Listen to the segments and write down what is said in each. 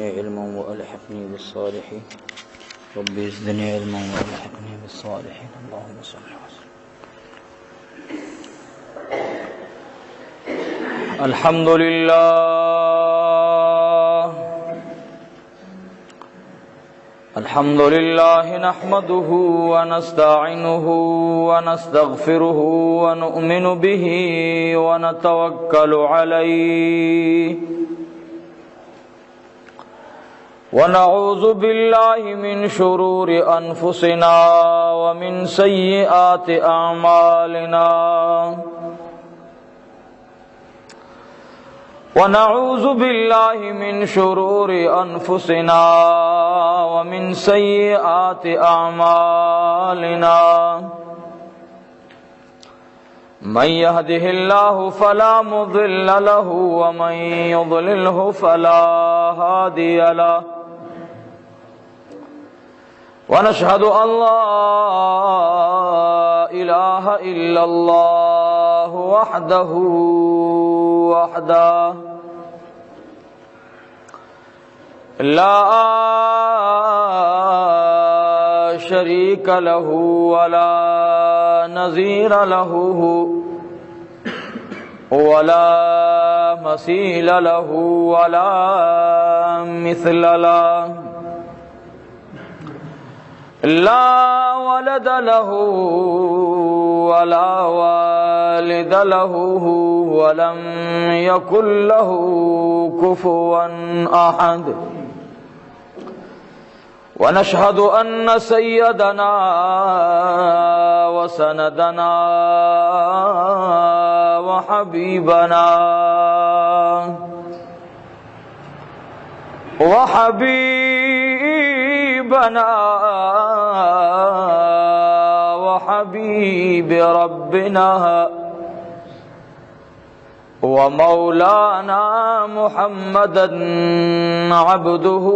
علما وألحقني بالصالحين ربي زدني علما وألحقني بالصالحين اللهم صل وسلم. الحمد لله نحمده ونستعينه ونستغفره ونؤمن به ونتوكل عليه ونعوذ بالله من شرور أنفسنا ومن سيئات أعمالنا ونعوذ بالله من شرور أنفسنا ومن سيئات أعمالنا من يهده الله فلا مضل له ومن يضلله فلا هادي له ونشهد أن لا إله إلا الله وحده لا شريك له ولا نظير له ولا مثيل له ولا مثل له لا ولد له ولا والد له ولم يكن له كفوا أحد ونشهد أن سيدنا وسندنا وحبيبنا وحبيب ربنا ومولانا محمدا عبده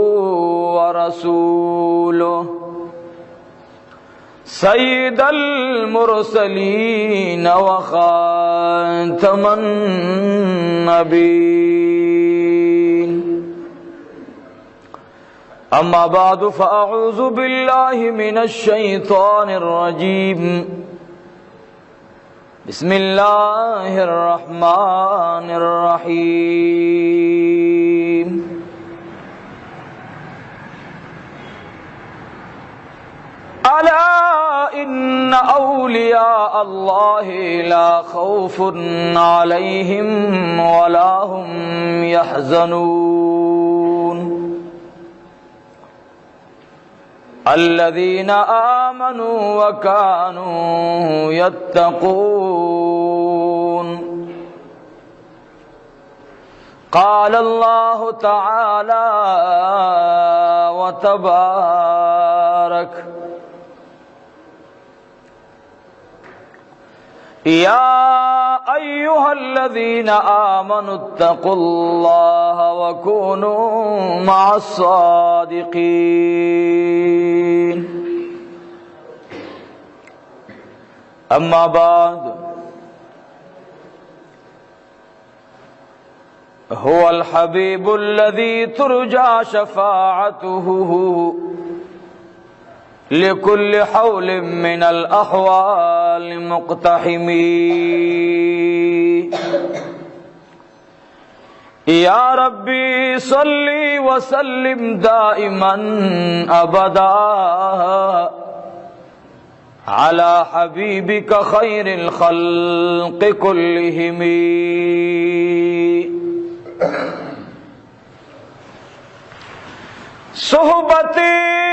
ورسوله سيد المرسلين وخاتم النبيين أما بعد فأعوذ بالله من الشيطان الرجيم بسم الله الرحمن الرحيم ألا إن أولياء الله لا خوف عليهم ولا هم يحزنون الذين آمنوا وكانوا يتقون قال الله تعالى وتبارك يا أيها الذين آمنوا اتقوا الله وكونوا مع الصادقين أما بعد هو الحبيب الذي ترجى شفاعته لكل حول من الأحوال مقتحم يا ربي صل وسلم دائما أبدا على حبيبك خير الخلق كلهم صحبتي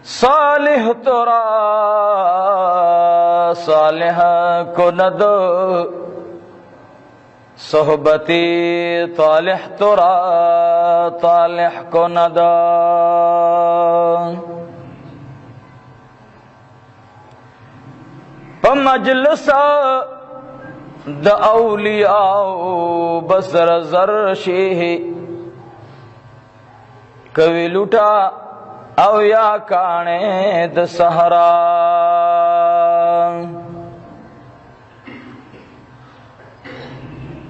صالح ترا صالح کند صحبتی طالح ترا طالح کند مجلس د اولیاء بسر زرشی کوي لوټا او یا کانے د صحرا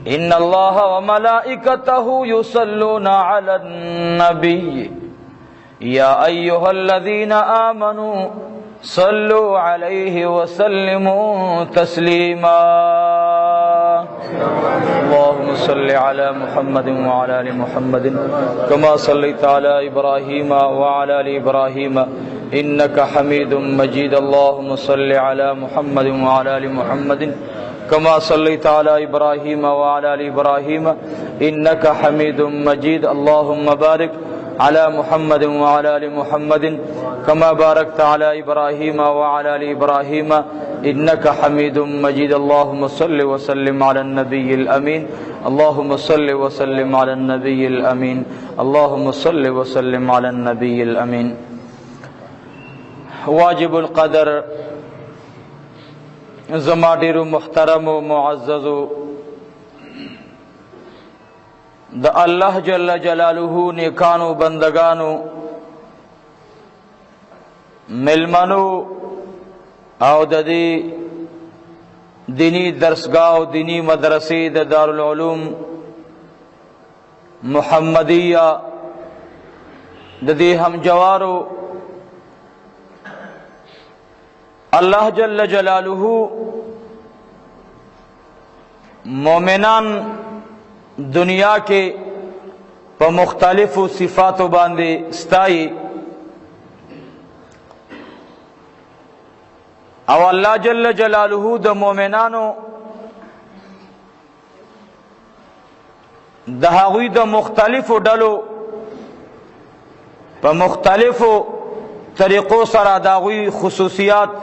إن الله وملائكته يصلون على النبي يا أيها الذين آمنوا صلوا عليه وسلموا تسليما اللهم صل على محمد وعلى آل محمد كما صليت على إبراهيم وعلى آل إبراهيم إنك حميد مجيد اللهم صل على محمد وعلى آل محمد كما صليت على إبراهيم وعلى آل إبراهيم إنك حميد مجيد اللهم بارك على محمد وعلى آل محمد كما باركت على إبراهيم وعلى آل إبراهيم إنك حميد مجيد اللهم صل وسلم على النبي الأمين اللهم صل وسلم على النبي الأمين اللهم صل وسلم على النبي الأمين واجب القدر زما ډیرو محترم و معززو د الله جل جلاله نیکانو بندگانو ملمنو او د دې دینی درسگاه او دینی مدرسې د دارالعلوم محمدیه د دې همجوارو اللہ جل جلالہ مومنان دنیا کے پا مختلف صفاتو باندے ستائی او اللہ جل جلالہ دا مومنانو دا هغوی دا مختلف ڈلو پا مختلف طریقو سره دا هغوی خصوصیات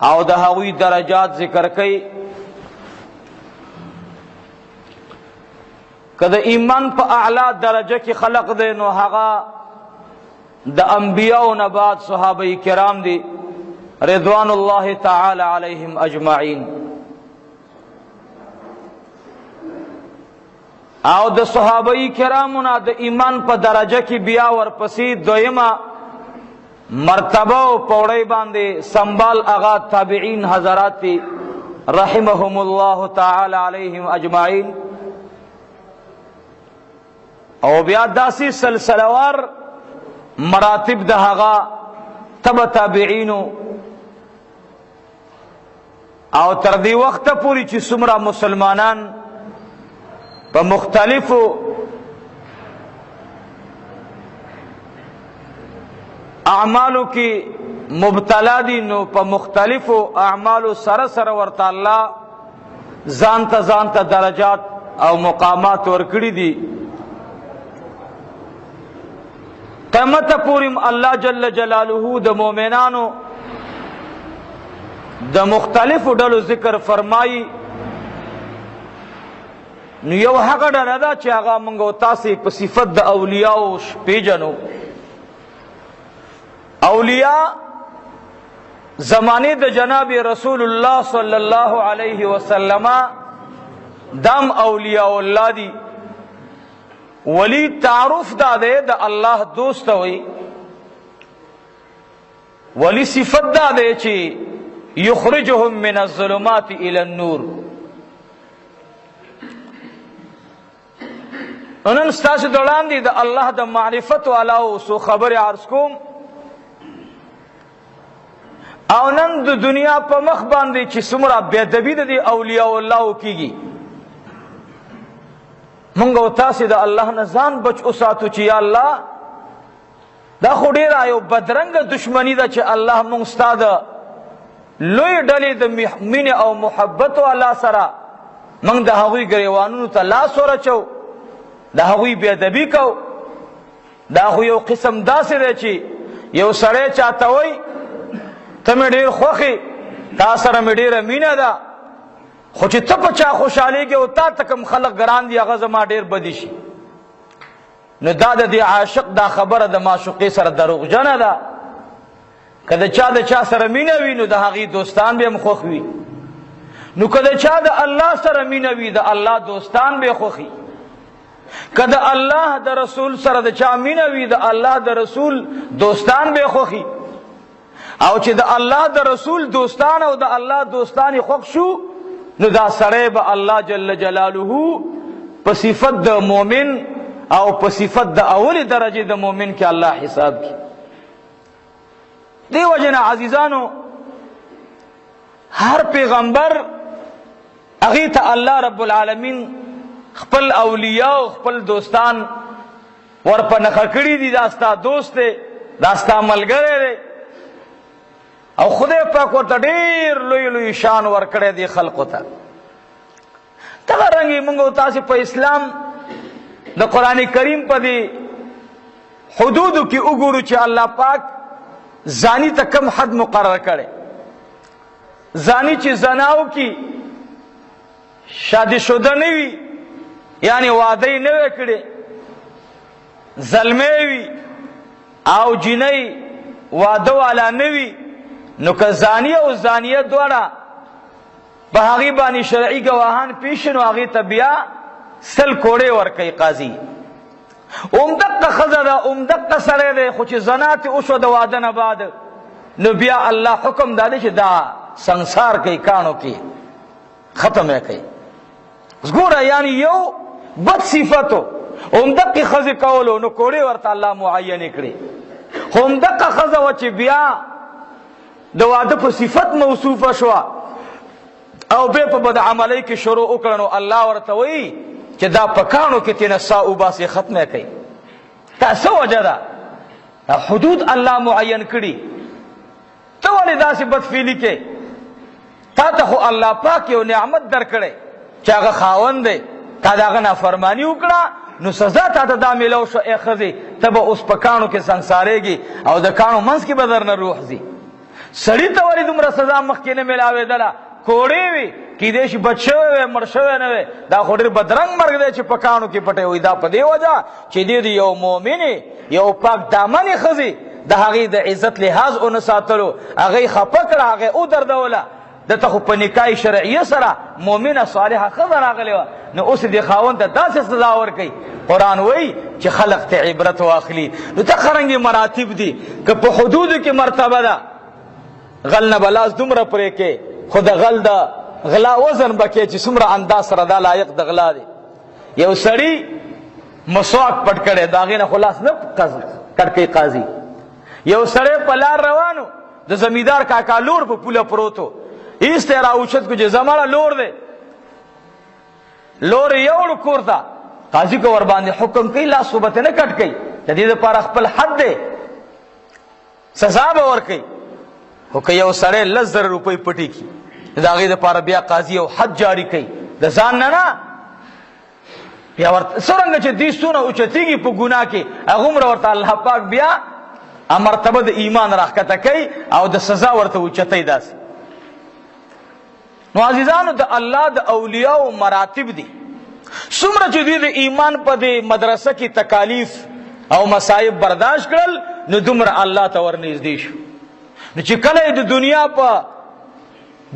او د هغوی درجات ذکر کئی که د ایمان په اعلی درجه کې خلق دی نو هغه د انبیاء نه بعد صحابه کرام دی رضوان الله تعالی علیهم اجمعین او د صحابه کرامو نه د ایمان په درجه کې بیا ورپسې دویمه مرتبہ و پوڑی باندے سنبال اغا تابعین حضرات رحمهم اللہ تعالی علیہم اجمعین او بیا داسی سلسلوار مراتب دہاغا تب تابعینو او تردی وقت پوری چی سمرہ مسلمانان پا مختلفو اعمالو کی مبتلا دی نو پا مختلف اعمالو سر سر ورطا اللہ زانتا درجات او مقامات ورکڑی دی قیمت پوریم اللہ جل جلالہ دا مومنانو دا مختلف ڈلو ذکر فرمائی نو یو حق ڈالا دا چی آغا منگو تاسی پا صفت دا اولیاء پیجنو اولیاء زمانے د جناب رسول اللہ صلی اللہ علیہ وسلم دام اولیاء اللہ دی ولی تعارف دا دے دا اللہ دوست ہوئی ولی صفت دا دے چی یخرجهم من الظلمات الى النور انن ستاس دولان دی دا اللہ دا معرفت والاو سو خبر عرض کوم او نن د دنیا په مخ باندې چې څومره بے ادبی د اولیاء الله کیږي مونږ او تاسو د الله نه ځان بچ اوساتو چې یا الله دا خو ډیر آیو بدرنګ دشمنی ده چې الله مونږ ستاده لوی ډلې د مینه او محبت والا سره مونږ د هغوی ګریوانونو ته لاس ورچو د هغوی بے ادبی کو دا خو یو قسم داسې دی چې یو سړی چاته وای تمہیں ډیر خوخی تا سره مې ډیره مینه ده خو چې ته په چا خوشحالیږي او تا ته کوم خلق ګران دي هغه زما ډیر بدي شي نو دا د دې عاشق دا خبره د معشوقې سره دروغجنه ده که د چا سره مینه وي نو د هغې دوستان به هم خوښ وي نو که د چا د الله سره مینه وي د الله دوستان به خوښي که د الله د رسول سره د چا مینه وي د الله د رسول دوستان به خوښي او چې د الله د رسول دوستان او د الله دوستان خوښ شو نو دا سړی به الله جل جلاله په صفت د مؤمن او په صفت د اول درجه د مؤمن کې الله حساب کی. دی وجنا عزیزانو هر پیغمبر هغه ته الله رب العالمین خپل اولیاء او خپل دوستان ورپه نخ کړی دي، دا ستا دوست دی، دا ستا ملګری دی، او خدای پاک ورته ډېر لوی لوی شان ورکړی دی خلقو ته. دغه رنګې موږ تاسو په اسلام د قرآن کریم په دې حدودو کې وګورو چې الله پاک زانی ته کم حد مقرر کړي. زانی چې زناو کی شادی شده نه وي، یعنی واده نه وکړي، ظلمه وي او جنۍ واده والا نه وي، نو که زانی او زانیه دواړه په هغې باندې شرعي ګواهان پیش نو هغې ته بیا 100 کوړې ورکوي قاضي. اومدقه ښځه ده، اومدقه سړی دی، خو چې زنا تې وشوه د واده نه بعد، نو بیا الله حکم دا دی چې دا سنسار کوي، کاڼو کې ختم یې کوي. ګوره یعنی یو بد صفتو اومدقې ښځې کولو نو کوړې ورته الله معینې کړي، خو اومدقه ښځه وه چې بیا د واده په صفت موصوفه شوه او بیا په بد عملی کې شروع وکړه، نو الله ورته وایي چې دا په کاڼو کې تېنه سا وباسې ختمه کوي. دا څه وجه ده؟ حدود الله معین کړي. ته ولې داسې بدفعلي کې؟ تا ته خو الله پاک یو نعمت درکړی چې هغه خاوند دی، تا د هغه نافرماني وکړه نو سزا تا ته دا میلاو شو. ای ښځې ته به اوس په کاڼو کې سنګسارېږي او د کاڼو منځ کې به درنه روح ځي. سړي ته ولې دومره سزا مخکې نه میلاوېدله؟ کوړې وي، کیدای شي بچ شوی وی، مړ شوی نه وی، دا خو ډېر بدرنګ مرګ دی چې په کاڼو کې پټی وي. دا په دې وجه چې دې د یو مؤمنې یو پاک دامنې ښځې د هغې د عزت لحاظ ونه ساتلو، هغې خفه کړه، هغې ودردوله. دته خو په نکاح شرعیه سره مؤمنه صالحه ښځه راغلې وه، نو اوس دې خاوند ته داسې سزا ورکوي. قرآن وایي چې خلق ته عبرت واخلي. نو ته څرنګې مراتب دي، که په حدودو کې مرتبه ده، غل نه به لاس دومره پرې کې، خو د غل د غلا وزن به کې چې څومره انداز سره دا لایق د غلا دی. یو سړي مسواک پټ کړی، د هغې نه خو لاس نه کټ کوي قاضي. یو سړی په لار روانو، د زمیندار کاکا لور په پوله پروتو، ایسته یې راوچت کړو چې زمړه لور دی، لور یې یوړو کور ته، قاضي که ورباندې حکم کوي لاس خو به ته نه کټ کوي، د دې دپاره خپل حد دی، سزا به ورکوي. خو که یو سړی 10,000 روپۍ پټې کړي، د هغې دپاره بیا قاضي یو حد جاري کوي، د ځان نه بیا ورته څرنګه چې دې څونه اوچتېږي په ګناه کې، هغومره ورته الله پاک بیا مرتبه د ایمان راښکته کوي او د سزا ورته اوچتوي داسې. نو عزیزانو د الله د اولیاءو مراتب دي. څومره چې دوی د ایمان په دې مدرسه کې تکالیف او مصائب برداشت کړل، نو دومره الله ته ورنږدې شو. نو چې کله د دنیا په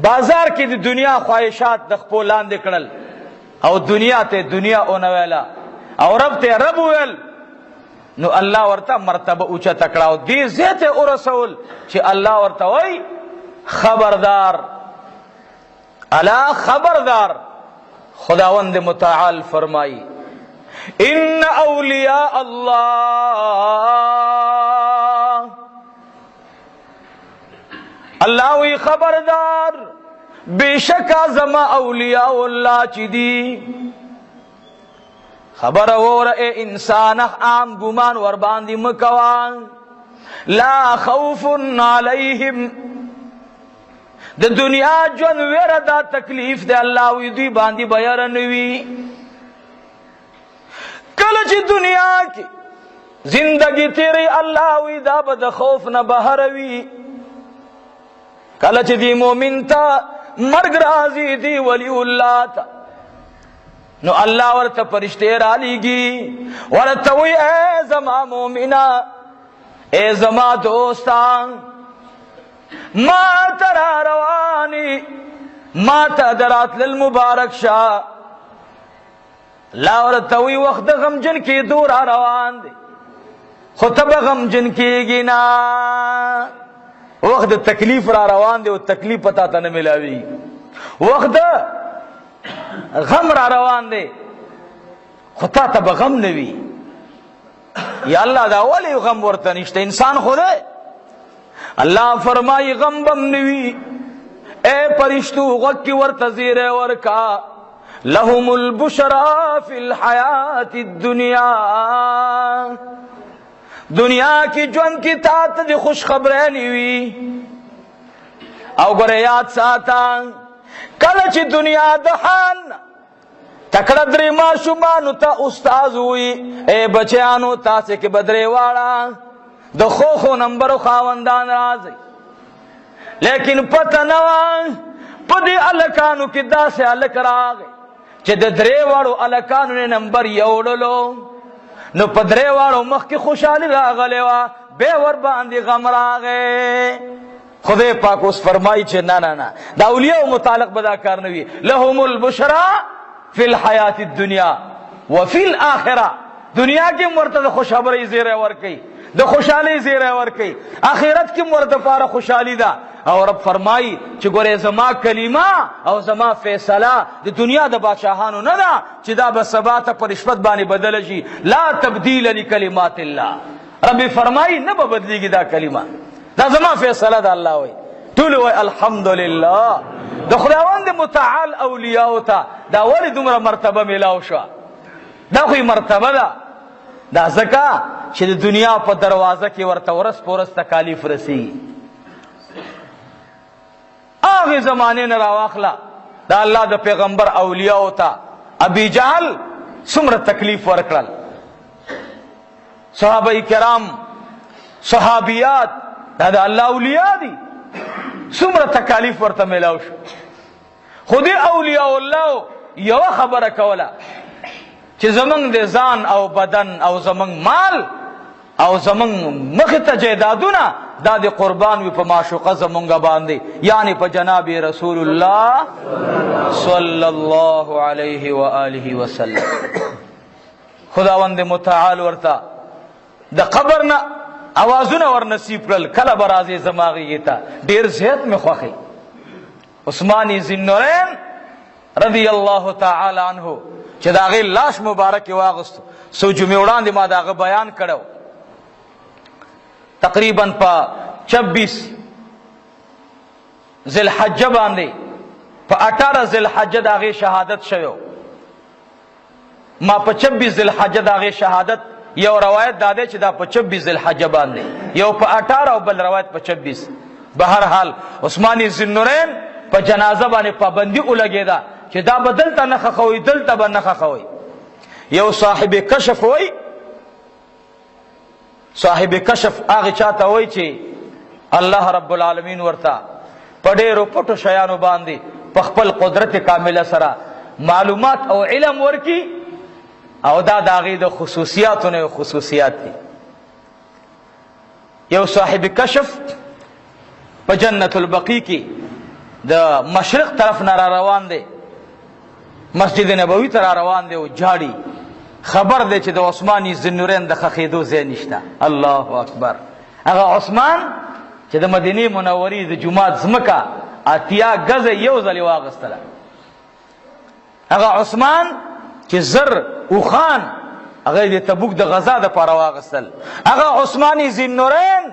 بازار کې د دنیا خواهشات د خپل لاندې کړل او دنیا ته دنیا اون ویلا او رب ته رب ویل، نو الله ورته مرتبه اوچته کړه او دې ځای ته ورسول چې الله ورته وایي خبردار، الا خبردار. خداوند متعال فرمایي ان اولیاء الله، الله وی خبردار بشکا زما اولیاء الله چی دی. خبر اور اے انسان عام گمان ور باندې مکوان، لا خوف علیہم، د دنیا جون ویره دا تکلیف دی الله وی دی باندې بیان نوی. کله چې دنیا کې زندگی تیری الله وی دا به د خوف نه بهر وی. کله چې دی مومن ته مرګ راځي دی ولی الله ته، نو الله ورته فرشته را لیږي ورته وی اے زما مومنا، اے زما دوستان، ما ترى رواني، ما تدرات للمبارك شاه. لا ورته وی وخت غمجن کې دور روان دي، خو ته به غمجن کېږي نه، وخت د تکلیف را روان دی او تکلیف پتا ته نه ملاوي. وخت غم را روان دی خو تا ته به غم نه وي. یا الله دا ولې غم ورته نشته؟ انسان خو دی. الله فرمایي غم بم نه وي. اے پرشتو غوږ کې ورته زیری ورکا، لهم البشرا فی الحیات الدنیا، دنیا کی ژوند کی تا ته د خوش خبرانی وي. او ګوره یاد ساته کله چې دنیا د حال تکړه درې ماشومانو ته استاد وي، اے بچیانو تاسې کې بدرې واړه د خو نمبرو خاوندان راځي. لیکن پته نه وه په دې الکانو کې داسې الک راغی چې د درې واړو الکانو نه نمبر یوړلو، نو په درې واړو مخ کې خوشحالي راغلی وه، بیا ور باندې غم راغی. خدای پاک اوس فرمایي چې نه نه نه، د اولیاء متعلق به دا کار نه وي. لهم البشرا فی الحیات الدنیا وفی الاخره، دنیا کې ورته د خوشخبری زیری ورکوي، د خوشحالۍ زیری ورکوي، آخرت کې ورته پاره خوشحالي ده. او رب فرمایي چې ګورې زما کلمه او زما فیصله د دنیا د بادشاهانو نه ده چې دا به سبا ته په رشوت باندې بدله شي. لا تبدیل لکلمات الله، رب فرمایي نه به بدلیږي دا کلمه، دا زما فیصله ده. الله وایي ټول وایي الحمدلله. د خداوند متعال اولیاء ته دا ولې دومره مرتبه میلاو شوه؟ دا خو مرتبه ده. دا ځکه چې د دنیا په دروازه کې ورته ورځ په ورځ تکالیف رسي. هغې زمانې نه راواخله دا الله د پیغمبر اولیاء ته ابي جهل څومره تکلیف ورکړل، صحابه کرام صحابیات دا د الله اولیاء دي، څومره تکالیف ورته میلاو شو. خو دې اولیاء الله یوه خبره کوله چې زمونږ د ځان او بدن او زمونږ مال او زمونږ مخې ته جیدادونه دا د قربان وي په معشوقه زمونږ باندې، یعنی په جناب رسول الله صلی الله علیه و آله وسلم. خداوند متعال ورته د قبر نه اوازونه ور نصیب کړل، کله به راځې زما غېږې ته، ډېر زیات مې خوښوي. عثمان ذوالنورین رضی الله تعالی عنه چې د هغې لاش مبارک یې واغستو، څو جمعې وړاندې ما د هغه بیان کړی، تقریبا په 26 ذوالحجه باندې په 18 ذوالحجه د هغې شهادت شوی. ما په 26 ذوالحجه د هغې شهادت، یو روایت دا دی چې دا په 26 ذوالحجه باندې، یو په 18 او بل روایت په 26. به هر حال عثمان ذوالنورین په جنازه باندې پابندي ولګېده چې دا به دلته نه ښخوئ، دلته به نه ښخوئ. یو صاحب کشف وایي، صاحب کشف هغه چاته وایي چې الله رب العالمین ورته په ډېرو پټو شیانو باندې په خپل قدرت کامله سره معلومات او علم ورکي، او دا د هغې د خصوصیاتو نه خصوصیات دي. یو صاحب کشف په جنت البقیع کې د مشرق طرف نه را روان دی، مسجد نبوي ته را روان دی او جاړي، خبر دی چې د عثمان ذوالنورین د ښخېدو ځای نشته. الله اکبر. هغه عثمان چې د مدینې منورې د جومات ځمکه 80 ګزه یو ځلې واغستله، هغه عثمان چې زر اوخان هغه د تبوک د غزا دپاره واغستل، هغه عثمان ذوالنورین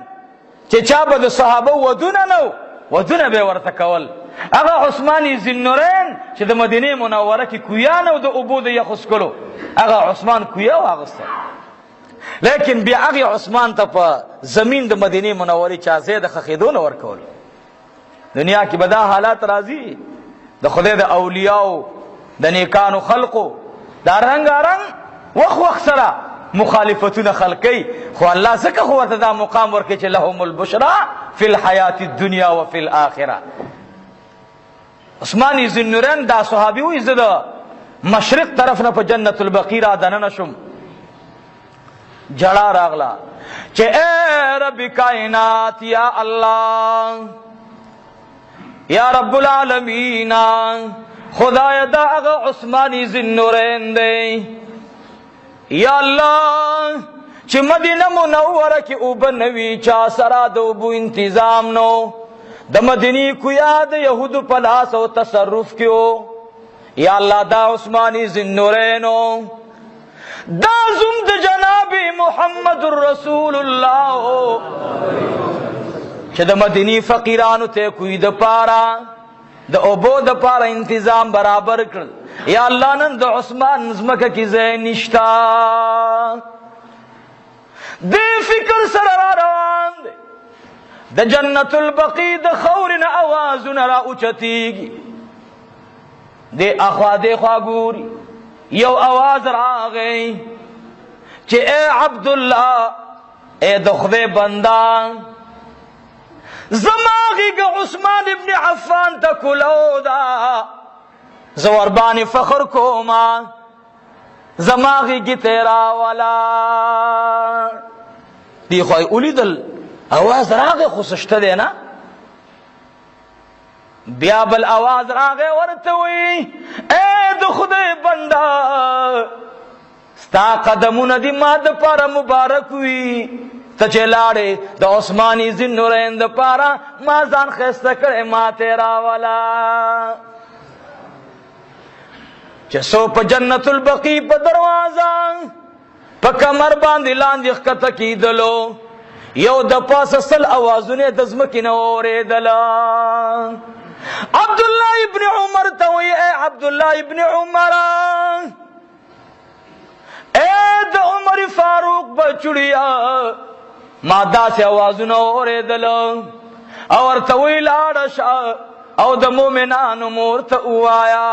چې چا به د صحابه ودونه نه ودونه به ورته کول، هغه عثمان ذوالنورین چې د مدینې منوره کې کویان او د اوبو د یخو څکلو، هغه عثمان کویه واغسته. لیکن بیا هغې عثمان ته په زمین د مدینې منورې چا ځای د ښخېدو نه ورکول. دنیا کې به دا حالات راځي، د خدای د اولیاو د نیکانو خلقو دا رنګارنګ وخت سره مخالفتونه خلقی، خو الله ځکه خو ورته دا مقام ورکړي چې لهم البشرا فی الحیات الدنیا وفی الاخره. عثمان ذوالنورین دا صحابي وایي زه د مشرق طرف نه په جنت البقیع را دننه شم، جړه راغله چې اے رب کائنات یا الله یا رب العالمین، خدای دا هغه عثمان ذوالنورین دی، یا الله چې مدینه منوره کې اوبه نه وي، چا سره د اوبو انتظام نو، د مدینې کویا د یهودو په لاس او تصرف کې و، یا اللہ دا عثمانی ذوالنورینو دا زم د جناب محمد رسول اللہ چه د مدینی فقیرانو تے کوئی د پارا د اوبو د پارا انتظام برابر کر. یا اللہ نن د عثمان زمکہ کی زین نشتا دے فکر سر را روان دے د جنت البقی د خورن آوازن را اچتیگی دے اخوا دے خوا گوری یو آواز را گئی چے اے عبداللہ اے دخدے بندہ زماغی کا عثمان ابن عفان تا کلو دا زوربان فخر کو ما زماغی کی تیرا والا دی خواہی اولی دل آواز راگے خسشت دے نا بیا بل آواز راگے ورتوی اے دخدے بندہ ستا قدمون دی ماد پارا مبارک وی تچے لاڑے دا عثمانی ذوالنورین دا پارا ما زان خیستا کرے ما تیرا والا چسو پا جنت البقی پا دروازہ پا کمر باندی لاندی اخکتا کی دلو یو دا پاس اصل آوازونے دزمکی نورے دلا عبداللہ ابن عمر توئی اے عبداللہ ابن عمر اے دا عمر فاروق بچڑیا مادہ سے آوازونا اورے دلا اور توئی لاڑشا او دا مومنان مورتا اوایا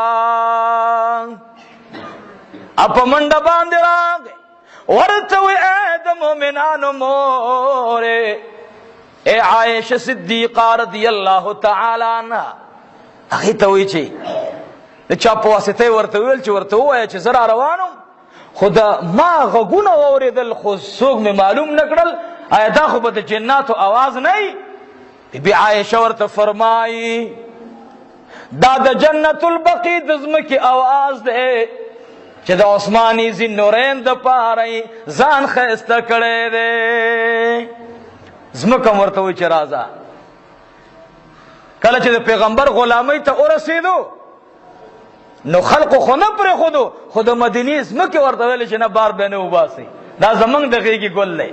اپا منڈا باندی راگے ورتوی اے دا مومنان مورے اے عائشہ صدیقہ رضی اللہ تعالی عنہ اخی توی چی چاپ واسطه ورتویل چی ورتوی چی زرا روانم خدا ما غگون ووری دل خود سوگ میں معلوم نکڑل آیا دا خوب دا جناتو آواز نہیں بی عائشہ ورت فرمائی دا دا جنت البقی دزمکی آواز دے چی دا عثمانی ذوالنورین دا پارئی زان خیستا کڑے دے زمکم ورتوی چی رازا کله چې د پیغمبر غلامی ته ورسېدو نو خلقو خو نه پرې خودو خو د مدینې ځمکې ورته ویل چې نه بار به نه وباسئ دا زمونږ د غېږې ګل دی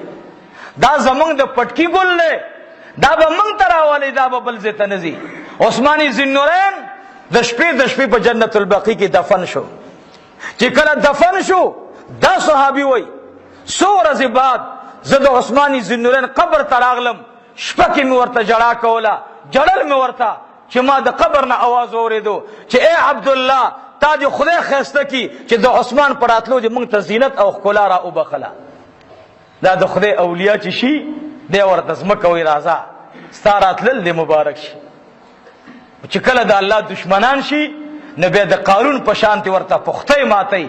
دا زمونږ د پټکي ګل دی دا به موږ ته راولئ دا به بل ځای ته نه ځي. عثماني ذوالنورین د شپې په جنت البقی کې دفن شو. چې کله دفن شو دا صحابي وای څو ورځې بعد زه د عثماني ذوالنورین قبر ته راغلم شپه کې مې ورته ژړا کوله جړل مې ورته چې ما د قبر نه आवाज اوریدو چې اے عبدالله تا دې خدای خسته کی چې د عثمان پر راتلو دې موږ ته زینت او ښکلا را وبخله. دا د خدای اولیاء چې شي دی ورته ځمکه وایي راځه ستا راتلل دې مبارک شي. چې کله د الله دشمنان شي نو بیا د قارون په شانتې ورته پختۍ ماتئ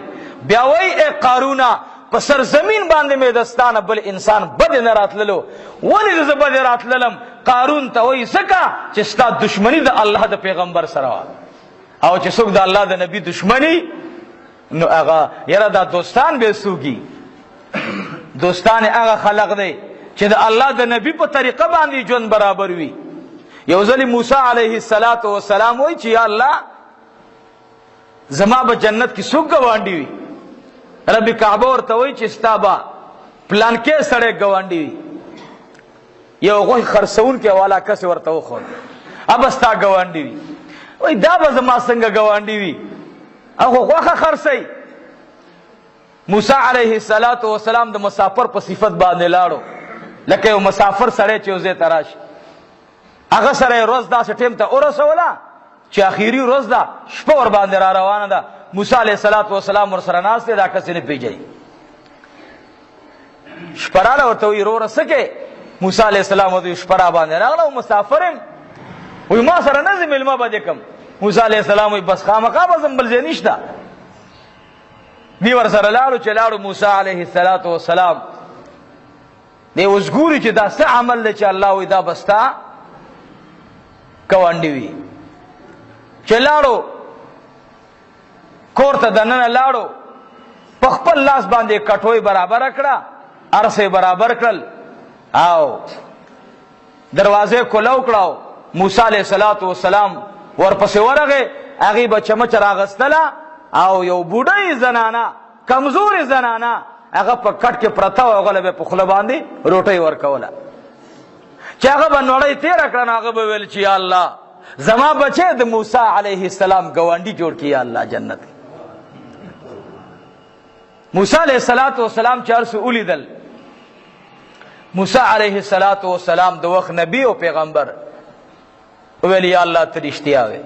بیا وایي اے قارونه په سرزمین باندې مې دستانه بل انسان بد نه راتللو ولې زه بد راتللم قارون ته وایي ځکه چې ستا دشمنی د الله د پیغمبر سره وه او چې څوک د الله د نبی دشمنی نو هغه یاره دا دوستان به څوکي دوستان هغه خلق دی چې د الله د نبی په طریقه باندې ژوند برابر وي. یو ځل موسی علیه السلام وایي چې یا الله زما به جنت کې څوک ګاونډي وي. رب کعبه ورته وایي چې ستا به پلان کې سړی ګاونډي وي. یو غوښې خرڅون کې والا کس ورته وښود ابه ستا ګاونډي وي. وایي دا به زما څنګه ګاونډي وي هغه غوښه خرڅوي. موسی علیه السلام د مسافر په صفت باندې لاړو لکه یو مسافر سړی چې یو ځای ته راشي هغه سره یې ورځ داسې ټیم ته ورسوله چې اخري ورځ ده شپه ور باندې را روانه ده. موسی علیه السلام ورسره ناست دی دا کس نه پیژني. شپه راله ورته وایي وروره څه کې موسی علیه السلام ورته شپه را باندې راغله مسافر یم وایي ما سره نه ځې مېلمه به دې کړم. موسی علیه السلام وایي بس خامخا به ځم بل ځای نشته. دی ورسره لاړو چې لاړو موسی علیه السلام دی اوس ګوري چې دا څه عمل دی چې الله وایي دا به ستا ګاونډي وي. چې لاړو کور ته دننه لاړو په خپل لاس باندې کټوۍ برابر کړه ارسې برابر کړل او دروازې کولو کړو. موسی علیه السلام ورپسې ورغه هغه به چمچ راغستله او یو بوډۍ زنانه کمزورې زنانه هغه په کټ کې پرته وه، هغه به په خوله باندې روټۍ ورکوله. چې هغه به نړۍ تېره کړه نو هغه به ویل چې یا الله زما بچی د موسی علیه السلام ګاونډي جوړ کړي یا الله جنت. موسی علیه السلام چې هر څه ولیدل، موسی علیه السلام د وخت نبی او پیغمبر ویل یا الله ته رښتیا وې.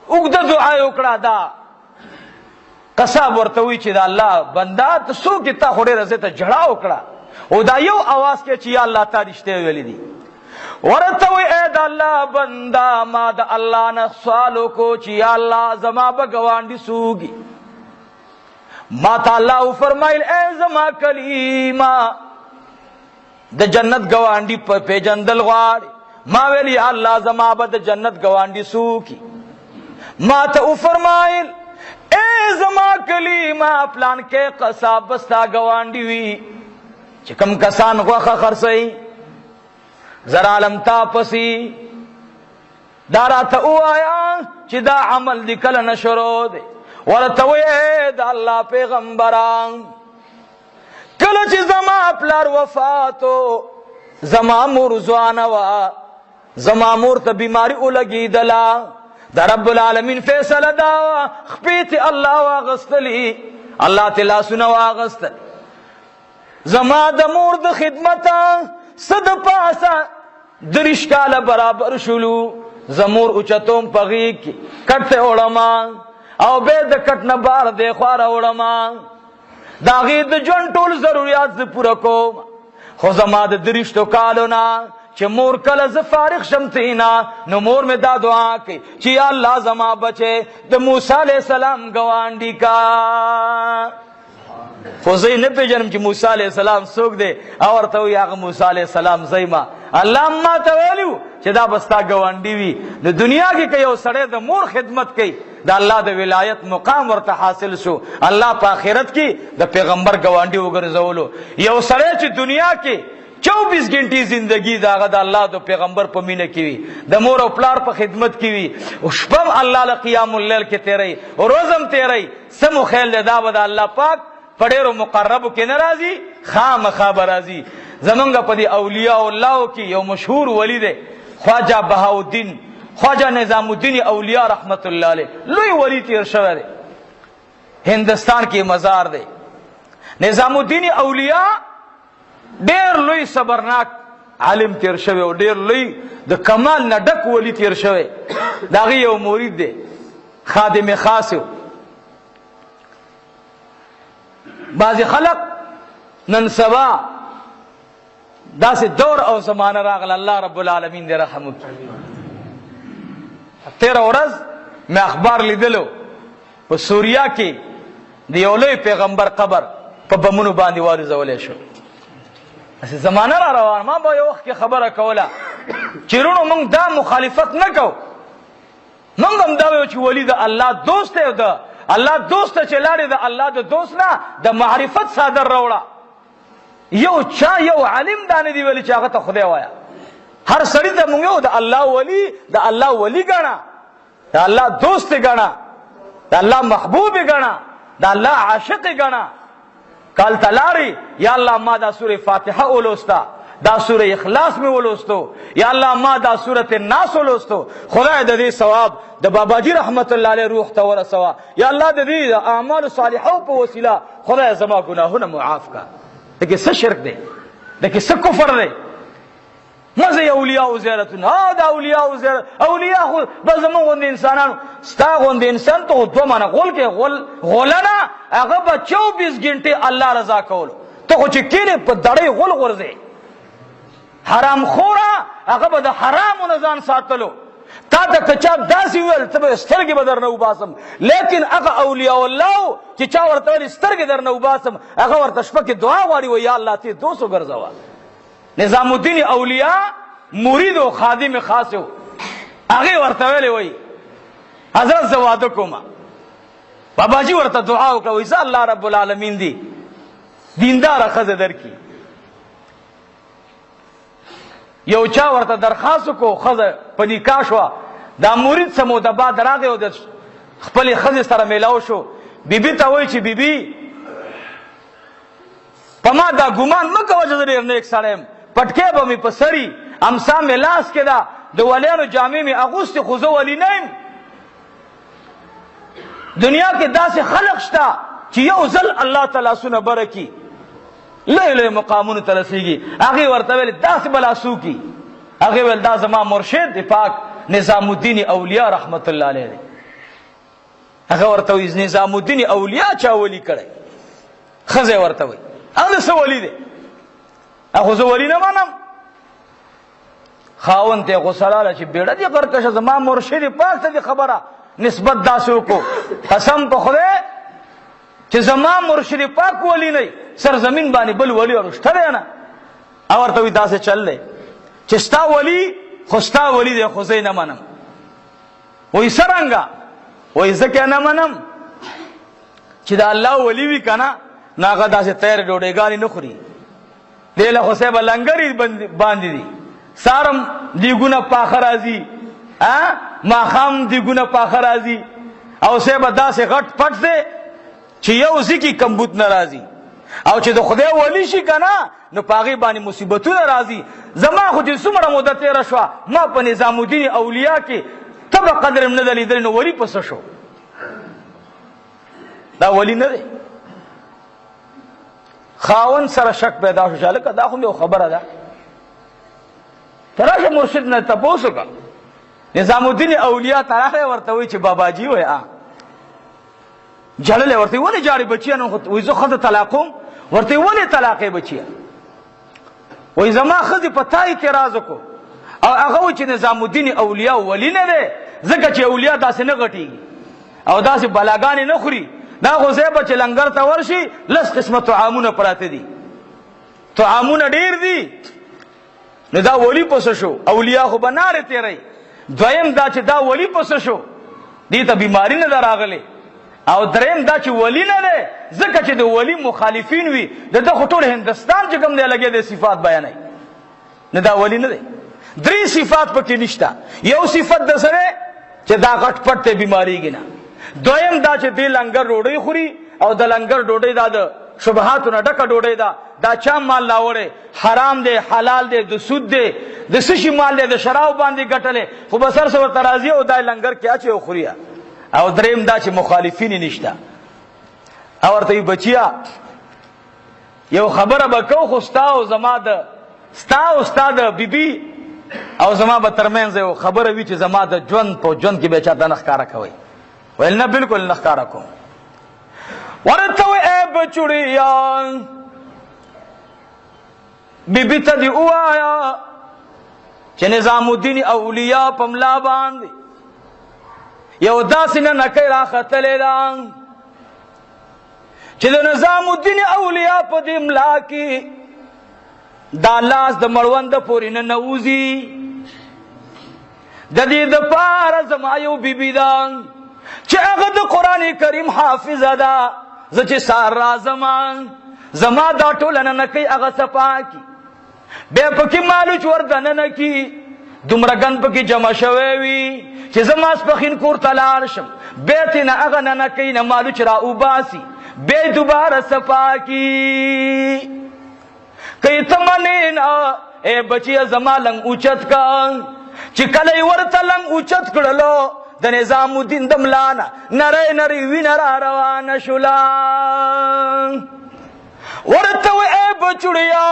اوږده دعا یې وکړه. دا قصاب ورته وی چې د الله بنده ته څوک تا خو ډېره زه ته جړا وکړه او دا یو اواز کې چې یا الله تا رښتیا ویلي دي. ورته وی ای د الله بنده ما د الله نه سوال وکړو چې یا الله زما به ګاونډي څوک ما ته الله وفرمایل ای زما کلیمه د جنت ګاونډي په پیژندل غواړي. ما ویل یا الله زما به د جنت ګاونډي څوک ما ته وفرمایل ای زما کلیمه پلان کې قصاب بستا ګاونډي وي چې کم کسان غوښه خرڅوي زر عالم تاپسی دا راته ووایه چې دا عمل دی کله نه شروع دی. ورته وی د الله پیغمبران کله چې زما پلار وفاتو زما مور ځوانه وه، زما مور ته بیماري ولګېدله، د رب العالمین فیصله دا وه خپې ته الله واغستلي، الله ته لاسونه واغستل. زما د مور د خدمته څه د پاسه 30 کاله برابر شولو. زمور اوچتوم په غېږ کې کټ ته وړمه او بیا د کټ نه بار دی خوا راوړمه، د هغې د ژوند ټول ضروریات زه پوره کوم. خو زما د 30 کالو نه چې مور کله زه فارغ شم تینا نو مور مې دا دعا کوي چې یا الله زما بچې د موسی علیه السلام ګاونډي کا. خو زه یې نه پېژنم چې موسی علیه السلام څوک دی او ورته وایي هغه موسی علیه السلام زه یم. الله ما ته ویلي چې دا به ستا ګاونډي وي. د دنیا کې که یو سړی د مور خدمت کوي د الله د ولایت مقام ورته حاصل شو، الله په آخرت کې د پیغمبر ګاونډي وګرځولو. یو سړی چې دنیا کې 24 घंटे زندگی داغه د الله د پیغمبر په مینه کې وي، د مور او پلار په خدمت کې وي، او شپم الله له قیام الليل کې تیری او روزم تیری سمو خیل دا به د الله پاک په ډېرو مقربو کې ناراضي خامخا به راځي. زمونږ په دې اولیاء الله کې یو مشهور ولی دی خواجه بهاءالدین خواجه نظام الدین اولیاء رحمت الله علیه، لوی ولی تیر شوی دی، هندستان کې مزار دی. نظام الدین اولیاء ډېر لوی صبرناک عالم تیر شوی او ډېر لوی د کمال نه ډک ولی تیر شوی. د هغې یو مرید دی خادم خاص و. بعضې خلق نن سبا داسې دور او زمانه راغله، الله رب العالمین دې رحم وکړي. تیره ورځ مې اخبار لیدلو په سوریا کې د یو لوی پیغمبر قبر په بمونو باندې والوځولی شو. زمانه را روان. ما به یو وخت کې خبره کوله چې رونو موږ دا مخالفت نه کوو، موږ هم دا ویو چې ولی د الله دوست دی، د الله دوست چې لاړې د الله د دوست نه د معرفت صادر راوړه. یو چا یو عالم دا نه دی ویلي چې هغه ته خدای وایه. هر سړي ته موږ یو د الله ولی د الله ولی ګڼه، د الله دوست ګڼه، د الله محبوب ګڼه، د الله عاشق ګڼه. کال تلاری یا الله ما دا سوره فاتحه ولوستا، دا سوره اخلاص می ولوستو، یا الله ما دا سوره الناس ولوستو، خدای د دې ثواب د باباجی رحمت الله علیه روح ته ورسوا. یا الله د دې اعمال صالحو په وسیله خدای زما ګناهونه معاف کا. دغه څه شرک دی، دغه څه کفر دی. مزه اولیاء زیارتونه دا اولیاء زیارت اولیاء خو بزمو غوند انسانانو ستا غوند انسان ته دو معنی غول کې غولنه هغه به 24 घंटे الله رضا کول. ته خو چې کینې په دړې غول غورځي حرام خورا هغه به د حرامو نه ځان ساتلو. تا ته کچا داسې ویل ته به سترګې به درنه وباسم، لیکن هغه اولیاء الله چې چا ورته ویل سترګې درنه وباسم هغه ورته شپه کې دعا غواړي و یا الله ته دوست وګرځوه. نظام الدین اولیاء مرید او خادم خاص و. هغه ورته ویلې وای حضرت زه واده کوم. باباجی ورته دعا وکړه وای الله رب العالمین دی دیندار خزه درکې. یو چا ورته درخواست کو خزه په نکاح شو، دا مرید سموده بعد راغی او د خپل خزې سره میلاو شو. بیبي ته وایي چې بیبي په ما دا ګمان مه کوه چې زه ډېر نیک سړی یم، پټکی به مې په سري، امسا مې لاس کې ده، د ولیانو جامې مې اغوستې، خو زه ولی نه یم. دنیا کې داسې خلق شته چې یو ځل الله تعالی سونه بره کي، لوی لوی مقامونو ته رسېږي. هغې ورته ویل داسې به لا څوکي، هغې ویل دا زما مرشد دی پاک نظام الدین اولیاء رحمت الله علیه دی. هغه ورته وایي نظام الدین اولیاء چا ولی کړی؟ ښځه ورته وایي هغه څه ولی دی؟ هغه زه ولی نه منم. خاوند ته غوسه راغله چې بیړه دې غرکشه زما مرشد پاک ته دې خبره نسبت داسې وکړو، قسم په خدای چې زما مرشد پاک ولی نه سرزمین باندې بل ولی اور شته دی نه. او ورته وایي داسې چل دی چې ستا ولی خو ستا ولی دی خو زه یې نه منم. وایي څرنګه؟ وایي ځکه نه منم چې د الله ولی وي که نه نو هغه داسې تیارې ډوډۍ نه خوري. دی له خو صاحبه لنګرې باندې دي، سارم دیګونه پاخه راځي، ماښام دیګونه پاخه راځي، او صاحبه داسې غټ پټ دی چې یو ځکي کمبود نه راځي. او چې د خدای ولی شي که نه نو په هغې باندې مصیبتونه راځي. زما خو چې څومره موده تېره شوه ما په نظام الدین اولیاء کې ته به قدر م نه ده لیدلی، نو ولی په څه شو؟ دا ولی نه دی. خاوند سره شک پیدا شو چې هلکه دا خو یو خبره ده، ته راشه مرشد نه تپوس وکړه. نظام الدین اولیاء ته راغی ورته وایي چې باباجي وایي جړلی ورته ولې جاړې بچیه نو وایي زه ښځه طلاقوم. ورته ولې طلاقې بچیه؟ وایي زما ښځې په تا اعتراض وکړو او هغه وایي چې نظام الدین اولیاء ولی نه دی، ځکه چې اولیاء داسې نه غټېږي او داسې بلاګانې نه خوري. دا خو ځای به چې لنګر ته ورشي لس قسمه طعامونه پراته دي، طعامونه ډېر دي. نو دا ولی پسه شو؟ اولیاء خو به نارې تېروي. دویم دا چې دا ولی پسه شو؟ دې ته بیماري نه ده راغلې. او دریم دا چې ولی نه دی ځکه چې د ولی مخالفین وي، د ده خو ټول هندوستان چې کوم دی لګیا دی صفات بیانوي، نه دا ولی نه دی. درې صفات پکې نشته. یو صفت د سره چې دا غټ پټ ته بیماریږي نه. دویم دا چې دی لنګر ډوډۍ خوري او د لنګر ډوډۍ دا د شبهاتو نه ډکه ډوډۍ ده، دا چا مال راوړی؟ حرام دی، حلال دی، د سود دی، د څه شي مال دی؟ د شراب باندې ګټلی، خو بس هر څه ورته راځي او دا لنګر کې اچوي او خوري. او دریم دا چې مخالفین یې نشته. او ورته وایي بچیا یو خبره به کو، خو ستا او زما د بیبي او زما به ترمنځ یو خبره وي چې زما د ژوند په ژوند کې به چاته نه ښکاره کوئ. ویل نه بالکل نه ښکاره کوم. ورته وایي ای بچوړیا بیبي ته دې ووایه چې نظام الدین اولیاء په ملا باندې یو داسې ننکۍ راختلې ده چې د نظام الدین اولیاء په دې ملا کې دا لاس د مړونده پورې نه نوځي. د دې دپاره زما یو بیبي ده چې هغه د قرآن کریم حافظه ده. زه چې سهار راځم زما دا ټوله ننکۍ هغه صفا کي، بیا پکې مالوچ ور دننه کي، دومره ګن پکې جمع شوی وي چې زه ماسپښین کور ته لاړ شم، بیا ترې نه هغه ننکۍ نه مالوچ را اوباسي، بیا یې دوباره صفا کي. که یې ته منې نه ای بچیه زما لنګ اوچت که، چې کله یې ورته لنګ اوچت کړلو د نظام الدین د ملا نه نری نری وینه را روانه شوله. ورته وایي ای بچوړیا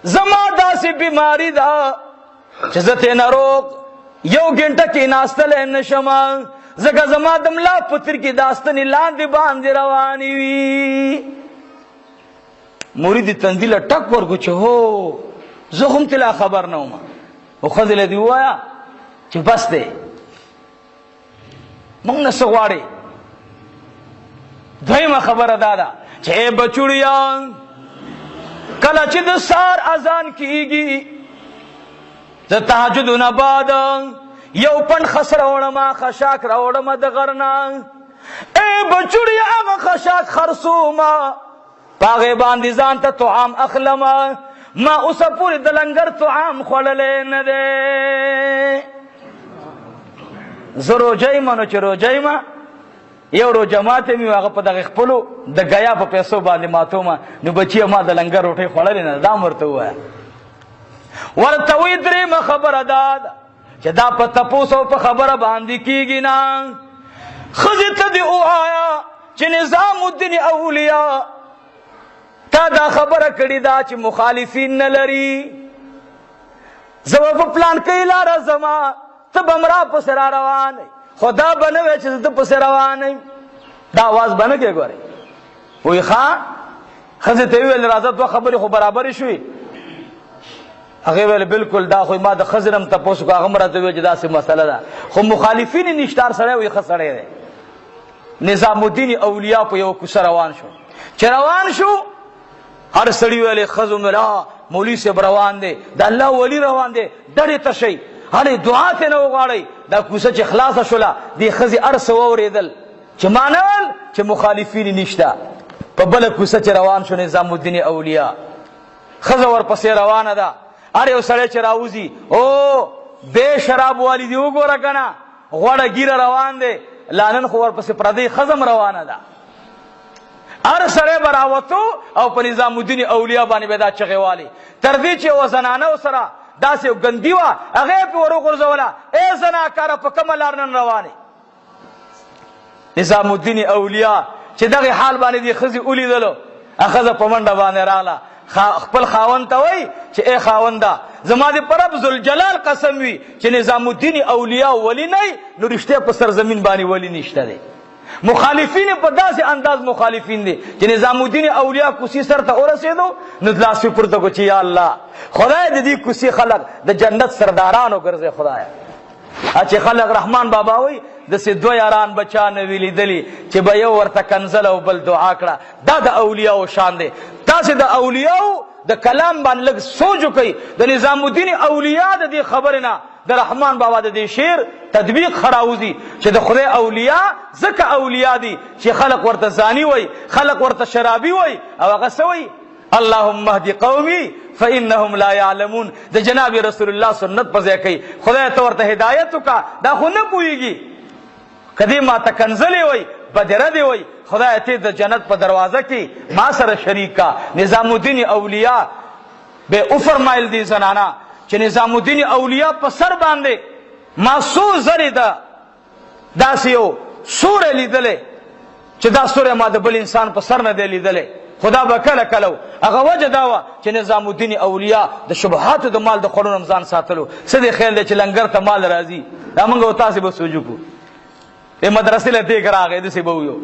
زما داسې بیماری ده چې زه ترې ناروغ یو ګنټه کېناستلی نه شم، ځکه زما د ملا په تر کې دا ستنې لاندې باندې روانې وي. مرید تندي له ټک ورکړو چې هو زه هم تلا خبر نه وم. خو ښځې له دې ووایه چې بس دی موږ نه څه غواړې. دویمه خبره دا ده چې ای بچوړیا کله چې د سهار اذان کېږي زه تهجدونه بعد یو پنډ خس راوړمه، خشاک راوړمه د غر نه. ای بچوړیا هغه خشاک خرڅومه، په هغې باندې ځان ته طعام اخلمه. ما اوسه پورې د لنګر طعام خوړلی نه دی. زه روجه یم، نو چې روجه یم یو روجه ماته مې هغه په دغه خپلو د ګیا په پیسو باندې ماتومه، نو بچیه ما د لنګر روټۍ خوړلې نه دا ورته ووایه. ورته وایي درېیمه خبره دا ده چې دا په تپوس او په خبره باندې کېږي نه. ښځې ته دې ووایه چې نظام الدین اولیاء تا دا خبره کړې ده چې مخالفین نه لري، زه به په پلان کې لاره ځمه، ته به م را پسې را روان یې، خو دا به نه وی چې زه ته پسې روان یم، دا اواز به نه کې ګورې. وایي ښه. ښځې ته یې وویل راځه دوه خبرې خو برابرې شوې. هغې ویل بلکل دا خو ما د ښځې نه م تپوس وکړو، هغه م راته وویل چې داسې مسله ده، خو مخالفین یې نشتار سړی وایي ښه سړی دی. نظام الدین اولیاء په یو کوڅه روان شو. چې روان شو هر سړي ویلې ښځو مې مولوي صاحب روان دی، د الله ولی روان دی، ډډې ته شئ، هلې دعا ترې نه وغواړئ. دا کوڅه چې خلاصه شوله دې ښځې هر څه واورېدل چې مانول چې مخالفین یې نشته. په بله کوڅه چې روان شو نظام الدین اولیاء، ښځه ورپسې روانه ده. هر یو سړی چې راوځي او بې شراب والی دي وګوره که نه، غوړه ګیره روان دی، لا نن خو ورپسې پردۍ ښځه روانه ده. هر سړی به راوتو او په نظام الدین اولیاء باندې به دا چغې والي، تر دې چې یوه زنانه سره داسې یو ګندي وه، هغه یې پې ور وغورځوله، ای زناکاره په کومه لار نن روانې. نظام الدین اولیاء چې دغې حال باندې دې ښځې ولیدلو، ښځه په منډه باندې راغله، خپل خاوند ته وایي چې ای خاونده زما دې په رب ذوالجلال قسم وي چې نظام الدین اولیاء ولی نه نو رښتیا په سرزمین باندې ولی نشته دی. مخالفین په داسې انداز مخالفین دي چې نظام الدین اولیاء کوڅې سر ته ورسېدو نو لاس یې پورته کړو چې یا الله خدای د دې کوڅې خلک د جنت سردارانو ګرځي خدایه. چې خلک رحمان بابا وایي داسې دوه یاران بچا نه وي لیدلي چې به یو ورته کنزل او بل دعا کړه. دا د اولیاو شان دی. تاسې د اولیاو د کلام باندې لږ سوچ وکئ. د نظام الدین اولیاء د دې خبرې نه د رحمان بابا د دې شعر تطبیق خراوزی چې د خدای اولیاء ځکه اولیاء دي چې خلق ورته زانی وای، خلق ورته شرابي وای، او هغه څه وای اللهم اهدي قومي فانهم لا يعلمون. د جناب رسول الله سنت په ځای کوي، خدای ته ورته هدایت وکړه، دا خو نه پوهېږي. کدی ما ته کنزلې وای بدره دی وای، خدای ته د جنت په دروازه کې ما سره شریک کا. نظام الدین اولیاء به او فرمایل دي زنانا چې نظام الدین اولیاء په سر باندې ما سو زری ده داسې یو سوره لیدلې چې دا سوره ما د بل انسان په سر نه دی لیدلې. خدا به کله کله هغه وجه دا وه چې نظام الدین اولیاء د شبهاتو د مال د خوړو نه ځان ساتلو. څه دی خیال دی چې لنګر ته مال راځي، دا موږ او تاسې به سوچ وکړو. مدرسې له دېګ راغی داسې به ویو،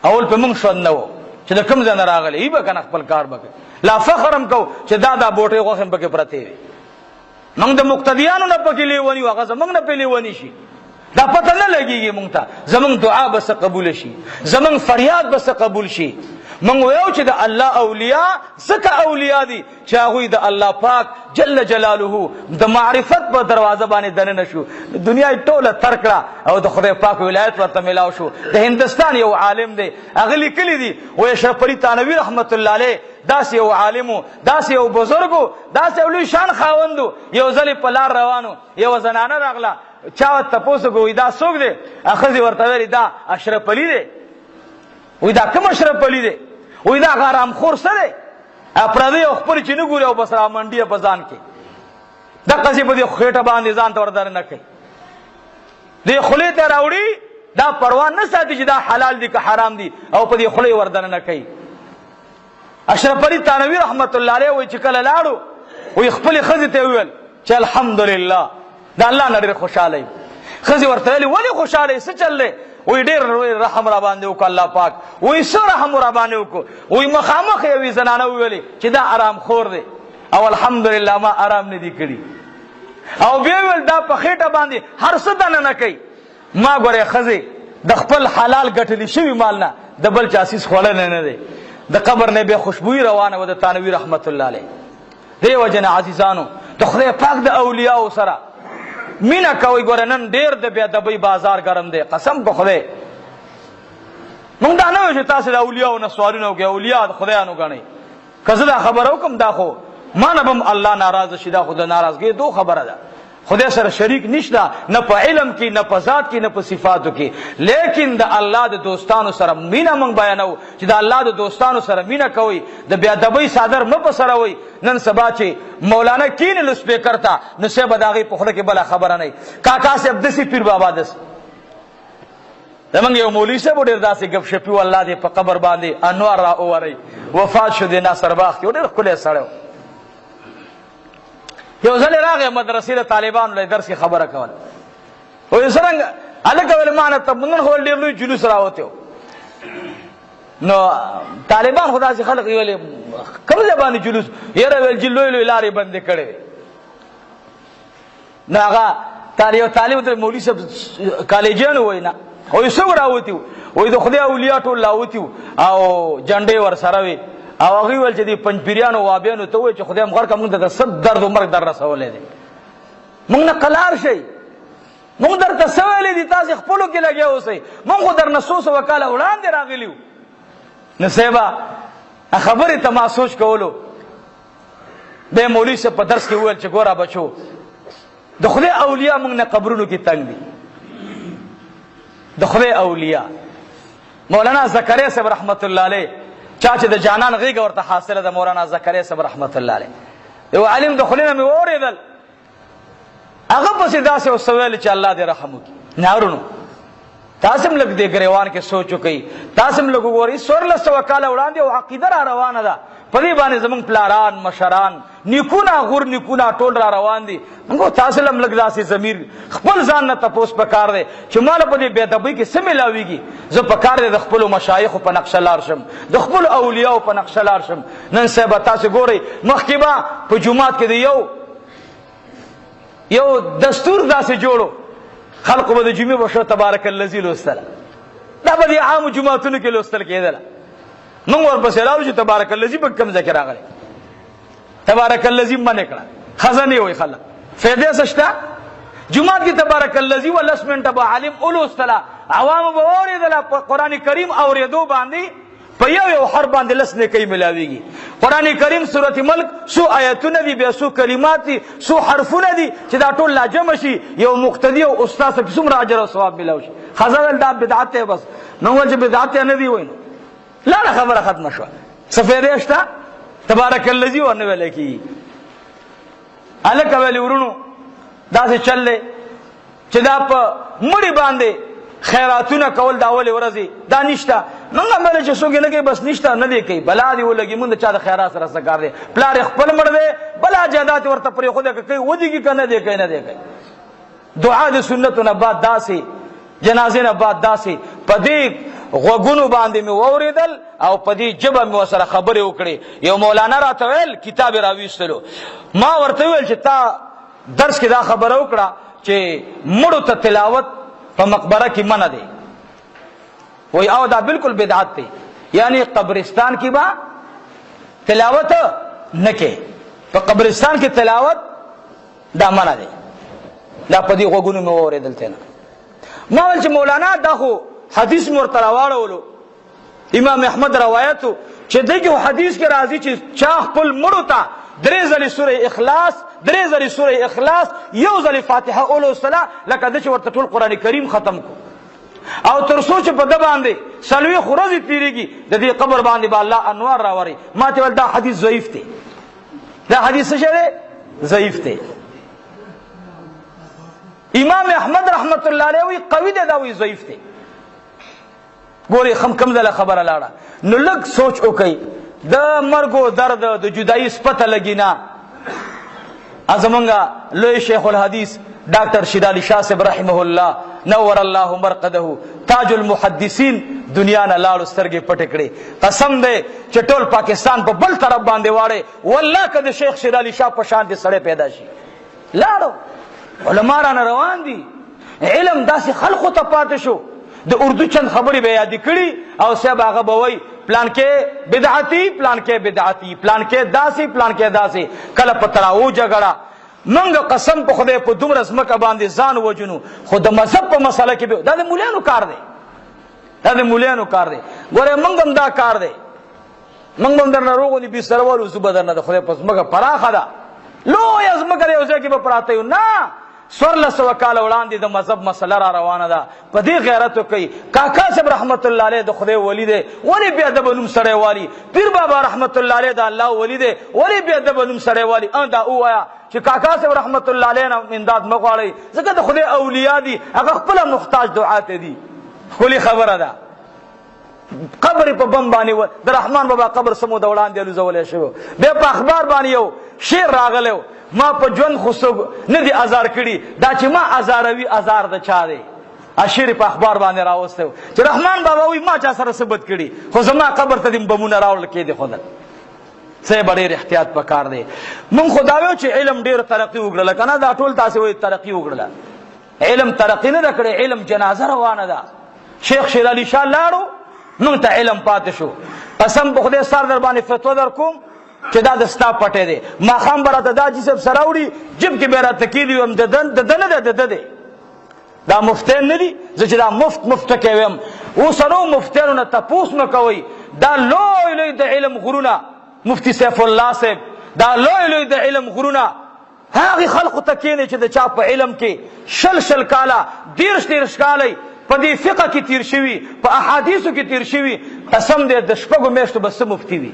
اول په موږ شوند نه و چې د کوم ځای نه راغلی، ای به که نه خپل کار به کوي. لا فخر هم کو چې دا بوټۍ غوښې هم پکې پرتې وي. موږ د مقتدیانو نه پکې لیوني و، هغه زموږ نه پې لیوني شي، دا پته نه لګېږي موږ ته. زموږ دعا به څه قبوله شي، زموږ فریاد به څه قبول شي. موږ ویو چې د الله اولیاء ځکه اولیاء دي چې هغوی د الله پاک جل جلاله د معرفت په دروازه باندې دننه شو، دنیا یې ټوله تر کړه او د خدای پاک ولایت ورته میلاو شو. د هندوستان یو عالم دی، هغه لیکلي دي وایي اشرف علي تانوي رحمت الله علیه داسې یو عالمو، داسې یو بزرګو، داسې یو لوی شان خاوندو. یو ځلې په لار روانو، یوه زنانه راغله، چا تپوس وکړو وایي دا څوک دی؟ ښځې ورته ویلې دا اشرف علي دی. وایي دا کوم اشرف علي دی؟ وایي دا هغه ارامخور څه دی؟ پردی او خپلې چې نه ګوري او بس را منډي په ځان کې دقسې په دې خېټه باندې ځان ته ور نه کوي، دې خولې ته راوړي، دا پروا نه ساتي چې دا حلال دي که حرام دي، او په دې خولې ور نه کوي. اشرف علي تانوي رحمت الله علیه وایي چې کله لاړو وایي خپلې ښځې ته ویل چې الحمدلله د الله نه ډېر خوشحاله یم. ښځې ورته ویلې ولې خوشحاله یې، څه چل دی؟ وی ډېر رحم را باندې وکړو الله پاک. وی څه رحم را باندې وکړو؟ وی مخامخ یوې زنانه وویلې چې دا آرام خور دی او الحمدلله ما آرام نه دي کړي. او بیا ویل دا په خېټه باندې هر څه دننه کوي. ما ګورې ښځې د خپل حلال ګټلي شوي مال نه د بل چا سیس خوړلی نه دی. د قبر نه بیا خوشبویي روانه وه د تانوي رحمت الله علیه. دې وجه نه عزیزانو د خدای پاک د اولیاو سره مینه کوئ. ګوره نن ډېر د بېادبۍ بازار ګرم دی، قسم په خدای. موږ دا نه وایو چې تاسې د اولیاو نه سوالونه وکړئ، اولیاء د خدایانو ګڼئ. که زه دا خبره وکړم دا خو ما نه به هم الله ناراضه شي، دا خو د ناراضګۍ دو خبره ده. خدای سره شریک نشته، نه په علم کې، نه په ذات کې، نه په صفاتو کې. لیکن د الله د دوستانو سره مینه مونږ بیانو چې د الله د دوستانو سره مینه کوي، د بی ادبۍ صادر مه په سره وي. نن سبا چې مولانا کینې له سپیکر ته نو صاحب د هغې په خوله کې بله خبره نه وي. کاکا صاحب داسې پیر بابا داسې زمونږ یو مولوي صاحب ډېر داسې گپ شپي و، الله دې په قبر باندې انوار را ووری، وفات شو د ناصر باغ کې، ډېر ښکلی سړی و. یو ځل راغی مدرسې د طالبانو له درس کې خبره کوله، وایي څرنګه هلکه ویل ما نه ته نن خو ډېر لوی جلوس راوتی و. نو طالبان خو داسې خلک ویلې کوم ځای باندې جلوس؟ یاره ویل چې لوی لوی لارې بندې کړې وې. نو هغه یو طالب ته مولوي صاحب کالجیانو وایي نه، وایي څوک راوتي وو؟ وایي د خدای اولیا ټول راوتي وو او جنډې ورسره وې، او هغوی ویل چې دې پنجپیریانو وابیانو ته ووایي چې خدای مغړ که مونږ ته د څه درد و مرګ در رسولی دی، مونږ نه قلار شئ، مونږ درته څه ویلی دي، تاسې خپلو کې لګیا اوسئ، مونږ خو در نه څو سوه کاله وړاندې راغلي وو. نو صاحبه خبرې ته ما سوچ کولو، بیا مولوي صاحب په درس کې وویل چې ګوره بچو د خدای اولیا مونږ نه قبرونو کې تنګ دي، د خدای اولیا. مولانا زکریا صاحب رحمت الله علیه چا چې د جانان غیږه ورته حاصله ده، مولانا زکریا صاحب رحمت الله علیه یو عالم د خولې نه مې واورېدل، هغه پسې داسې ورته ویل چې الله دې رحم وکړي. نارونو تاسو هم لږ دې ګریوان کې سوچ وکئ، تاسو هم لږ وګورئ، 1400 کاله وړاندې یو عقیده را روانه ده، په دې باندې زمونږ پلاران مشران نیکونه غور نیکونه ټول را روان دي. موږ تاسو هم لږ داسې ضمیر خپل ځان نه تپوس پکار دی چې ماله په دې بې ادبۍ کې څه میلاویږي. زه پکار دی د خپلو مشایخو په نقشه لاړ شم، د خپلو اولیاو په نقشه لاړ شم. نن صاحبه تاسو ګورئ مخکې به په جومات کې د یو دستور داسې جوړو، خلقو به د جمعې به ښه تبارک الذي لوستله، دا به د عامو جوماتونو کې لوستل کېدله. موږ ورپسې راغلو چې تبارک الذي په کوم ځای کې راغلی، تبارک الذي منې کړه، خزانې وایي خلک، فایدې څه شته؟ جومات کې تبارک الذي و 10 منټه به عالم ولوستله، عوامو به واورېدله، په قرآن کریم اورېدو باندې په یو حرف باندې 10 نیکۍ ملاویږي. قرآن کریم سورة ملک څو آیتونه دي، بیا څو کلمات دي، څو حرفونه دي چې دا ټول لا جمع شي، یو مقتدي او استاد ته څومره اجر او ثواب ملاوي شي. خزانه دا بدعت دی، بس نو ول چې بدعت نه دی وینو لا خبره ختمه شوه. څه فایده شته؟ تبارک الذي ورنه ویل کی الکه ویل ورونو داسې چل دی چې دا په مړي باندې خیراتونه کول دا اولې ورځې دا نشته. موږ هم ویل چې څوک یې نه کوي بس نشته نه دی کوي، بلا دې ولګي، مونږ د چا د خیرات سره څه کار دی؟ پلار یې خپل مړ دی، بلا جایداد یې ورته پرېښودی که کوي ودېږي که نه دی کوي نه دی کوي. دعا د سنتو نه بعد داسې، جنازې نه بعد داسې په دې غوږونو باندې مې واورېدل او په دې ژبه مې ورسره خبرې وکړې. یو مولانا راته ویل کتاب یې راویستلو، ما ورته ویل چې تا درس کې دا خبره وکړه چې مړو ته تلاوت په مقبره کې منع دی. وی او دا بالکل بدعت دی، یعنی قبرستان کی با تلاوت نه کې، په قبرستان کې تلاوت دا منع دی. دا په دې غوږونو مې واورېدل تېنه. ما ویل چې مولانا دا خو حدیث مې ورته راواړولو، امام احمد روایتو چې دغه حدیث کې راځي چې چا خپل مړو ته 3 ځلې سوره اخلاص، 3 ځلې سوره اخلاص، 1 ځلې فاتحه اولوستله، لکه د چې ورته ټول قرآن کریم ختم کو، او تر څو چې په ده باندې 40 ورځې تېرېږي د دې قبر باندې به الله انوار راوري. ما ته ویل دا حدیث ضعیف دی، دا حدیث څه شی دی؟ ضعیف دی. امام احمد رحمت الله علیه وی قوي دی، دا وی ضعیف دی. ګورې کم ځله خبره لاړه. نو لږ سوچ وکئ، د مرګ و درد د جدایي سپته لګي نه. زمونږ لوی شیخ الحدیث ډاکټر شیر علي شاه صاحب رحمه الله نور الله مرقده تاج المحدثین دنیا نه لاړو سترګې پټې کړې. قسم دی چې ټول پاکستان په بل طرف باندې واړې، والله که د شیخ شیر علي شاه په شان دې سړی پیدا شي. لاړو علما رانه روان دي، علم داسې خلقو ته پاتې شو. د اردو چند خبرې به یادې کړي او صاحب هغه به وایي پلان کې بدعتي، پلان کې بدعتي، پلان کې داسې، پلان کې داسې. کله په تړاو جګړه، منګ قسم په خدای په دومره ځمکه باندې ځان وجنو، خو د مذهب په مسله کې دا د مولیانو کار دی، دا د مولیانو کار دی. ګوره منګ هم دا کار دی، منګ هم درنه روغ ونی بستر ولو زه به درنه د خدای په ځمکه پراخه ده، لویه ځمکه یو ځای کې به پراته یو. نه، 1400 کال وړاندې د مذهب مسله را روانه ده، په دې غیرت کوي. کاکا صاحب رحمت الله علیه د خدای ولی دی، ولی بیا د بنوم سړی والی. پیر بابا رحمت الله علیه د الله ولی دی، ولی بیا د بنوم سړی والی. دا وایا چې کاکا صاحب رحمت الله علیه نه امداد مغواړي، ځکه د خدای اولیاء دي، هغه خپل محتاج دعات دي. خولي خبره ده. قبر په بم باندې د رحمان بابا قبر سمو د وړاندې الوزولې شو، به په اخبار باندې یو شعر راغلو، ما په ژوند خو نه دي ازار کړي، دا چې ما ازاروي ازار د چا دی. اشیر په اخبار باندې راوستو چې رحمان بابا وی ما چا سره ثبت کړي، خو زما قبر ته دې بمونه راول کې دي. خدای څه ډېر احتیاط پکار دی. مونږ خدایو چې علم ډېر ترقی وکړل کنه، دا ټول تاسو وایي ترقی وکړل. علم ترقی نه کړي، علم جنازه روانه ده. شیخ شیر علي شاه لاړو، مونږ ته علم پاتې شو. قسم په خدای سر در باندې فتوا در کوم چې دا د ستا پټه دی. ما خام براته دا جسب سراوړي جب کې بیره تکیلی هم د دنه ده دا مفتین نه دي. زه چې دا مفت کوم اوس نو مفتینو نه تپوس نه کوي. دا لوی د علم غرونه مفتی سیف الله صاحب، دا لوی د علم غرونه هغه خلق ته کېنه چې د چا په علم کې شل کاله 13 کاله په دې فقہ کې تیر شوی، په احادیثو کې تیر شوی. قسم دې د شپږو میاشتو بس مفتی وي.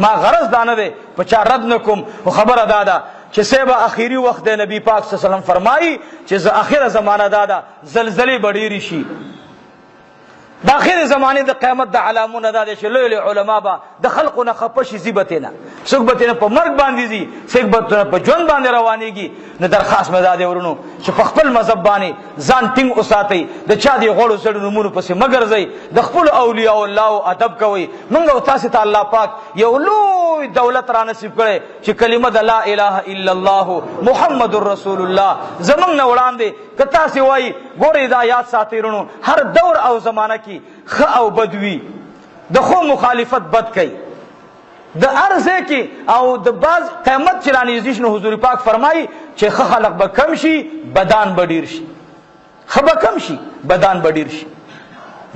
ما غرض دانه ده په چا رد نکوم، خو خبره دادا چې سبا اخیری وخت د نبی پاک صلی الله علیه وسلم فرمایي چې اخیره زمانہ دادا زلزلې بډېری شي. د اخر زمانه د قیامت د علامونه دا دي چې لوی علما به د خلقونه خپشي زیبتنه سوګبتنه په مرګ باندې دي، سوګبتنه په ژوند باندې روانيږي. نه درخواست مې زاده ورونو چې په خپل مذهب باندې ځان ټینګ اوساتئ، د چا دی غوړو سړو نمونه پسې مګرځئ، د خپل اولیاء الله ادب کوئ. موږ او تاسو ته الله پاک یو لوی دولت را نصیب کړي چې کلمه د لا اله الا الله محمد رسول الله زمونږ نه وړاندې کتا سی وای. ګورې دا یاد ساتئ ورونو، هر دور او زمانہ کې خ او بدوی د خو مخالفت بد کوي، د ارزه کې او د باز قیامت چرانی زیش نو حضور پاک فرمایي چې خ خلق به کم شي بدان بډیر شي، خ به کم شي بدان بډیر شي.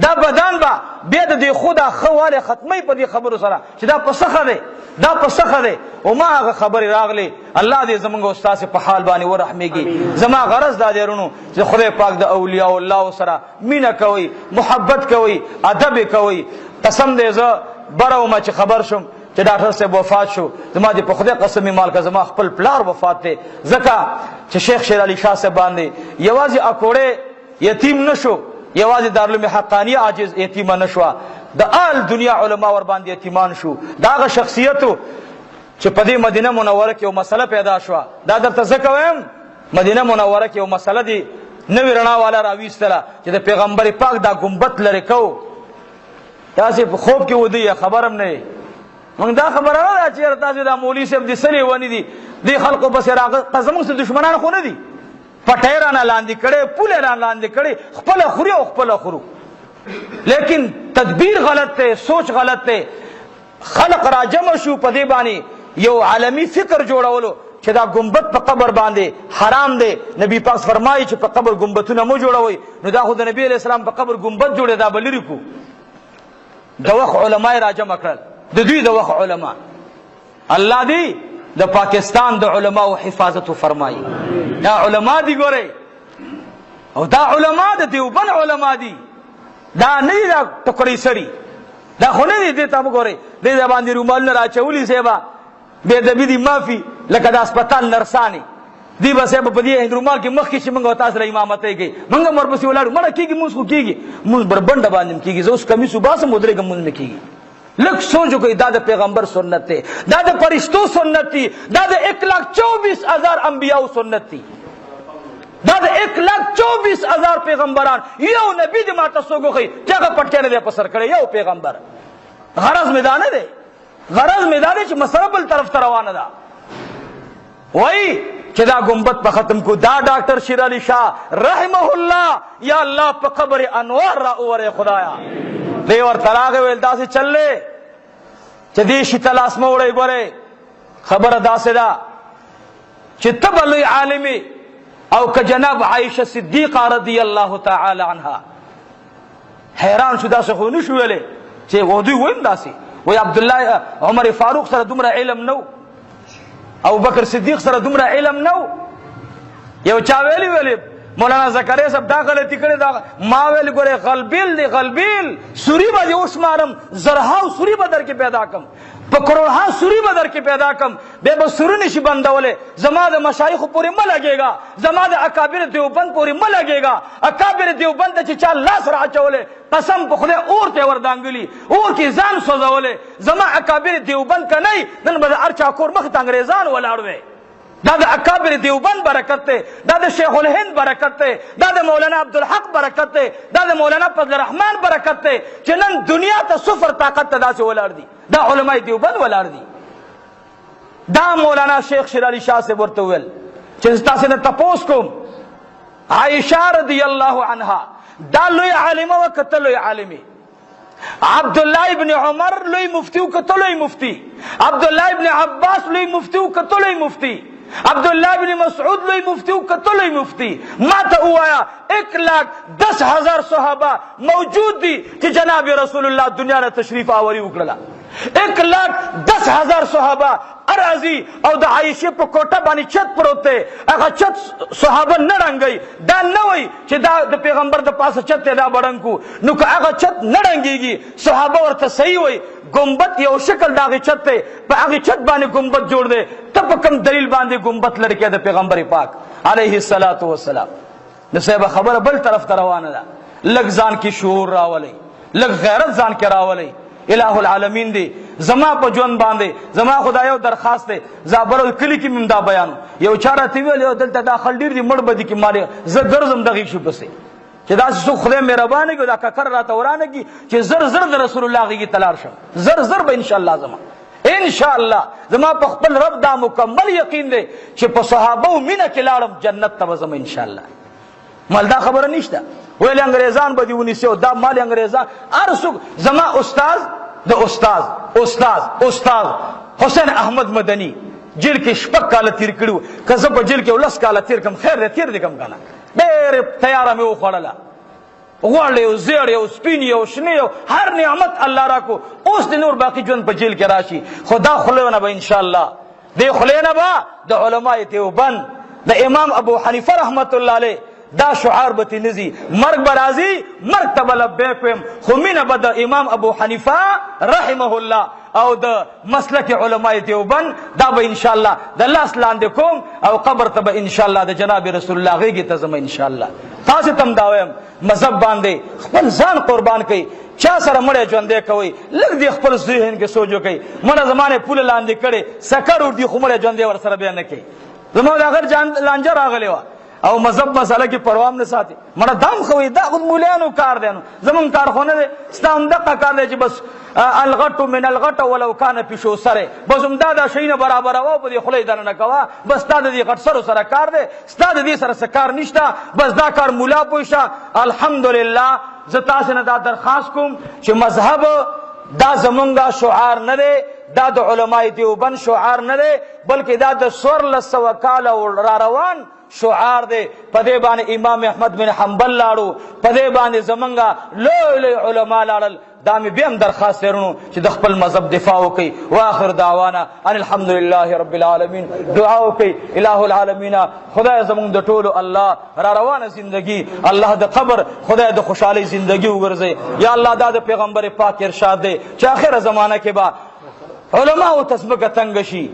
دا بدان با بیا د خدا خواله ختمي په دې خبرو سره چې دا پسخه ده، دا پسخه ده. او ما هغه خبر راغلی، الله دې زمونږ استاد په حال باندې ورحمېږي. زما غرض دا دیرونو چې خدای پاک د اولیاء الله سره مینا کوي، محبت کوي، ادب کوي. قسم دې زه برو ما چې خبر شم چې ډاکټر صاحب وفات شو، زما دې په خدای قسم مال کا زما خپل پلار وفات دی. ځکه چې شیخ شیر علي شاه صاحب باندې یوازې اکوړې یتیم نشو، یوازې دارالعلوم حقانیه عاجز یتیمه نشوه، د آل دنیا علما ور باندې یتیمان شو. دا هغه شخصیتو چې په دې مدینه منوره کې یو مسله پیدا شوه. دا درته زه کوم مدینه منوره کې یو مسله دی نوې رڼا والا راویستله چې د پیغمبر پاک دا گنبد لرې کو. تاسې په خوب کې ودی خبرم نه موږ دا خبره نه ده چې تاسو دا مولوي صاحب دې سلې ونی دي دې خلکو بس راغ قسم سره دشمنان خو نه دي، پټیرانه لاندې کړي، پوله لاندې کړي، خپل خوري او خپل خورو. لیکن تدبیر غلط ته، سوچ غلط ته. خلق را جمع شو په دې باندې یو عالمی فکر جوړولو چې دا گنبد په قبر باندې حرام دی. نبی پاک فرمایي چې په قبر گنبدونه مو جوړوي. نو دا خو د نبی علیہ السلام په قبر گنبد جوړه دا بلری کو. د وخت علماء را جمع کړل، د دوی د وخت علما. الله دې د پاکستان د علماء حفاظت فرمایي. دا علما دي ګوره، او دا علما د دیوبند علما دي، دا نه دا ټکړی سړي، دا خو نه دي. دې ته وګورئ دې باندې رومال نه راچولي سیبا به د دې معافي لکه د هسپتال نرسانی دی بس په دې رومال کې مخ کې چې موږ تاسو سره امامت کوي، موږ مرپسې ولاړو مړه کېږي، موږ خو کېږي، موږ بربند باندې کېږي. زه اوس کمی صبح سم مدرګم موږ نه کېږي. لکه سوچو کوي دا د پیغمبر سنت دی، دا د فرشتو سنت دی، دا د 1,24,000 انبیاء سنت دی، دا د 1,24,000 پیغمبران. یو نبی دې ماته سوګوخی چې هغه پټکې نه په سر کړی، یو پیغمبر. غرض میدان دی، غرض میدان چې مسله بل طرف ته روانه ده. وای چې دا گنبد په ختم کو. دا ډاکټر شیر علي شاه رحمه الله یا الله په قبر انوار را اوره خدایا دی ور تراغه ویل داسې چللې چې دې شي تلاس موړې ګوره. خبره داسې ده چې تبلوی عالمي او که جناب عائشه صدیقه رضی الله تعالی عنها حیران شو. داسې خو نه شو ویلې چې ودی ویم داسې وای عبد الله عمر فاروق سره دومره علم نو، ابو بکر صدیق سره دومره علم نو، یو چا ویلی مولانا زکریا صاحب دا غلطی کړې دا ما ویل ګوره غلبیل دی غلبیل سوری به وشمارم زرهاو سوری به در کې پیدا کم په کروڑها سوری به در کې پیدا کم به سوری نشي بندولې زما د مشایخ پورې مه لګېږه زما د اکابر دیوبند پورې مه لګېږه اکابر دیوبند ته چې چا لاس را اچولې قسم په خدای اور ته وردانګلي اور کې ځان سوځولې زما اکابر دیوبند که نه نن به د هر چا کور مخ ته انګریزان ولاړ وی دا د اکابر دیوبند برکت ته دا د شیخ الهند برکت ته دا د مولانا عبدالحق برکت ته دا د مولانا فضل الرحمن برکت ته چې نن دنیا ته صفر طاقت ته داسې ولاړ دي دا علماء دیوبند ولاړ دي دا مولانا شیخ شیر علی شاہ سے ورته ویل چې تاسو نه تپوس کوم عائشہ رضی الله عنها دا لوی عالمه و کته لوی عالمه عبدالله ابن عمر لوی مفتی و کته لوی مفتی عبدالله ابن عباس لوی مفتی و کته لوی مفتی عبداللہ بن مسعود لوی مفتی و کتو لوی مفتی ما تا اوایا 1,10,000 صحابہ موجود دی کہ جناب رسول اللہ دنیا نے تشریف آوری اکڑلا 1,10,000 صحابہ ارازی او دا عائشہ پا کوٹا بانی چت پروتے اگا چت صحابہ نرنگئی دا نوئی چی دا پیغمبر دا پاس چت دا بڑنکو نو که اگا چت نرنگی گی صحابہ ورطا صحیح ہوئی گمبت یو شکل داغی چت تے پا آغی چت بانی گمبت جوڑ دے تب کم دلیل باندے گمبت لڑکے دا پیغمبر پاک علیہ السلام نصیبہ خبر بل طرف تروانا دا لگ زان کی شعور راولی لگ غیرت زان کی راولی الہ العالمین دی زما په جون باندې زما خدایو درخواست دی زابر کلی کې ممدا بیان یو چاره تی ویل یو دلته داخل ډیر دی مړ بدی کې مال ز ګرزم دغه شو پسې چې دا سو خدای مهربانه کې دا ککر راته ورانه کې چې زر زر د رسول الله غي تلار شم زر زر به ان شاء الله زما ان شاء الله زما په خپل رب دا مکمل یقین دی چې په صحابه او مینه کې لاړم جنت ته زما ان شاء الله مال دا خبره نشته ویل انګريزان به دیونی سو دا مال انګريزان ارسو زما استاد د استاد حسین احمد مدنی جیل کې شپږ کال تیر کړو کزه په جیل کې ولس کال تیر کم خیر دې تیر دې کم کنه ډېر تیار مې وخړله غوړ یو زیړ یو سپین یو شنه یو هر نعمت الله راکو اوس د نور باقی ژوند په جیل کې راشي خدا خلونه به ان شاء الله دې خلونه به د علماء دیوبند د امام ابو حنیفه رحمت الله علیه دا شعار بتی نزی مرگ برازی مرگ تب لبیک ویم خمین بد امام ابو حنیفہ رحمه اللہ او دا مسلک علماء دیوبند دا با انشاءاللہ دا لاس لاندے کوم او قبر تب انشاءاللہ دا جناب رسول اللہ غیگی تزم انشاءاللہ تاسی تم داویم مذہب باندے خپل زان قربان کئی چا سره مړی ژوندی کوئ لږ دی خپل ذهن کې سوچ وکئ مړه زمانې پوله لاندې کړې سکر ور دي خو مړی ژوندی ورسره بیا نه کوي زموږ د هغه لانجه راغلی وه او مذهب مسئله کی پروام نه ساتي مړه دام خوي دا خود مولانو کار دی نو زمون کارخونه دی ستام دغه کار دی چې بس الغټ من الغټ ولو کان پښو سره بس هم دا شینه برابر او په دې خلې دنه کوا بس دا دې غټ سره کار دی ستاد دې سره کار نشتا بس دا کار مولا پوښا الحمدلله زتا سره دا درخواست کوم چې مذهب دا زمونږه شعار نه دی دا د علماء دیوبند شعار نه دی بلکې دا د سور لسو کال را روان شعار دے پدے بانے امام احمد بن حنبل لاڑو پدے بانے زمنگا لوی علماء لاڑل دامی بیم درخواست لرنو چی دخپل مذہب دفاعو کی واخر دعوانا ان الحمدللہ رب العالمین دعاو کی الہ العالمین خدا زمون د ټولو الله را روانه زندگی الله د قبر خدا د خوشحالی زندگی وګرځي یا الله دا د پیغمبر پاک ارشاد دے چې اخر زمانہ کې با علماء او تسبقه تنگشی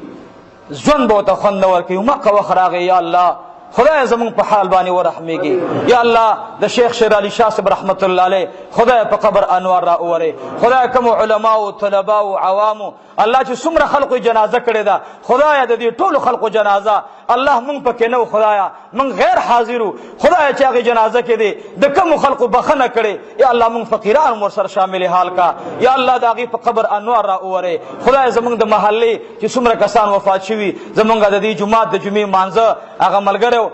ژوند بو ته خوند ورکي مکه وخراغه یا الله خدای زمون په حال باندې ورحمېږي یا الله د شیخ شیر علی شاه صاحب رحمت الله علیه خدای په قبر انوار را اوره خدای کوم علما او طلبا او عوام الله چې څومره خلقو جنازه کړي دا خدای د دې ټولو خلقو جنازه الله مونږ پکې نو خدایا مونږ غیر حاضرو خدای چې هغه جنازه کې دي د کوم خلقو بخنه کړي یا الله مونږ فقیران مور سره شامل حال کا یا الله داغي په قبر انوار را اوره خدای زمونږ د محلي چې څومره کسان وفات شوي زمونږ د دې جمعه د جمعې مانځه هغه ملګرو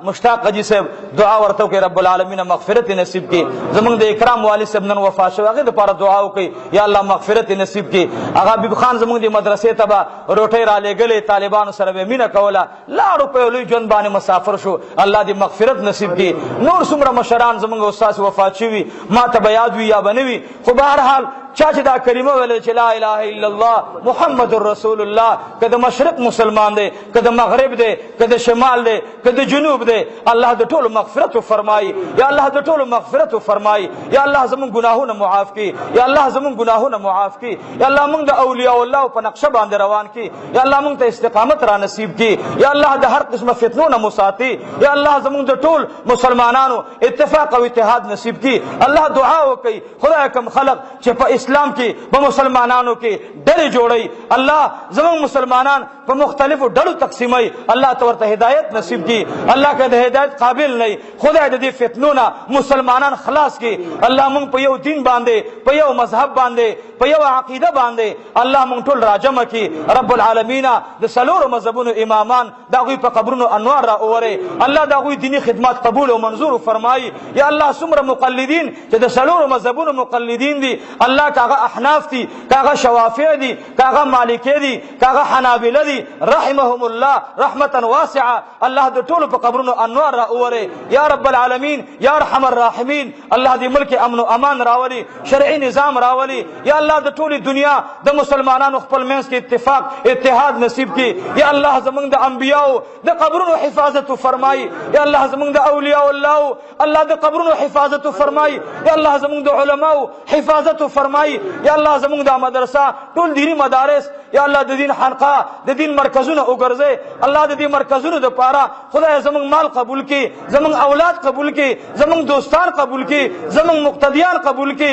مشتاق قجی صاحب دعا ورته کوي رب العالمین مغفرت نصیب کی زمونږ د اکرام والی صاحب نن وفات شو هغه لپاره دعا وکي یا الله مغفرت نصیب کی هغه حبیب خان زمونږ د مدرسې ته به روټۍ را لېږلې طالبانو سره به مینه کوله لاړو په لوی ژوند باندې مسافر شو الله دې مغفرت نصیب کی نور څومره مشران زمونږ استاد وفات شوي ما ته به یاد وي یا به نه وي خو به هر حال چا چې دا کلمه ویل چې لا اله الا الله محمد رسول الله کده مشرق مسلمان دی کده مغرب دی کده شمال دی کده د جنوب دی الله د ټولو مغفرت فرمای یا الله د ټولو مغفرت فرمای یا الله زمون ګناهونه معاف کی یا الله زمون ګناهونه معاف کی یا الله موږ د اولیاء الله په نقشه باندې روان کی یا الله موږ ته استقامت را نصیب کی یا الله د هر قسمه فتنو نه مساتی یا الله زمون د ټول مسلمانانو اتفاق او اتحاد نصیب کی الله دعا وکي خدای کوم خلق چې په اسلام کې په مسلمانانو کې ډلې جوړي الله زمون مسلمانان په مختلفو ډلو تقسیمي الله تورته هدایت نصیب کی الله که د هدایت قابل نه خدای د دې فتنو نه مسلمانان خلاص کی الله موږ په یو دین باندې په یو مذهب باندې په یو عقیده باندې الله موږ ټول راجمع کی رب العالمین د سلور مذهبونو امامان دا غوی په قبرونو انوار را اوره الله دا غوی دینی خدمات قبول او منظور فرمایي یا الله څومره مقلدین چې د سلور مذهبونو مقلدین دي الله کاغه احناف دي کاغه شوافع دي کاغه مالکی دي کاغه حنابلہ دي رحمهم الله رحمتا واسعه الله د ټول په قبرونو انوار را اوره یا رب العالمین یا ارحم الراحمین الله دې ملک امن او امان راولي شرعي نظام راولي یا الله د ټولي دنیا د مسلمانانو خپل منځ کې اتفاق اتحاد نصیب کی یا الله زمونږ د انبیاو د قبرونو حفاظت فرمایي یا الله زمونږ د اولیاء الله الله د قبرونو حفاظت فرمایي یا الله زمونږ د علماو حفاظت فرمایي یا الله زمونږ د مدرسه ټول دینی مدارس یا الله د دین حلقه د دین مرکزونه وګرځي الله د دې مرکزونو د پاره خدای زمونږ مال قبول کی زمونږ اولاد قبول کی زمونږ دوستان قبول کی زمونږ مقتدیان قبول کی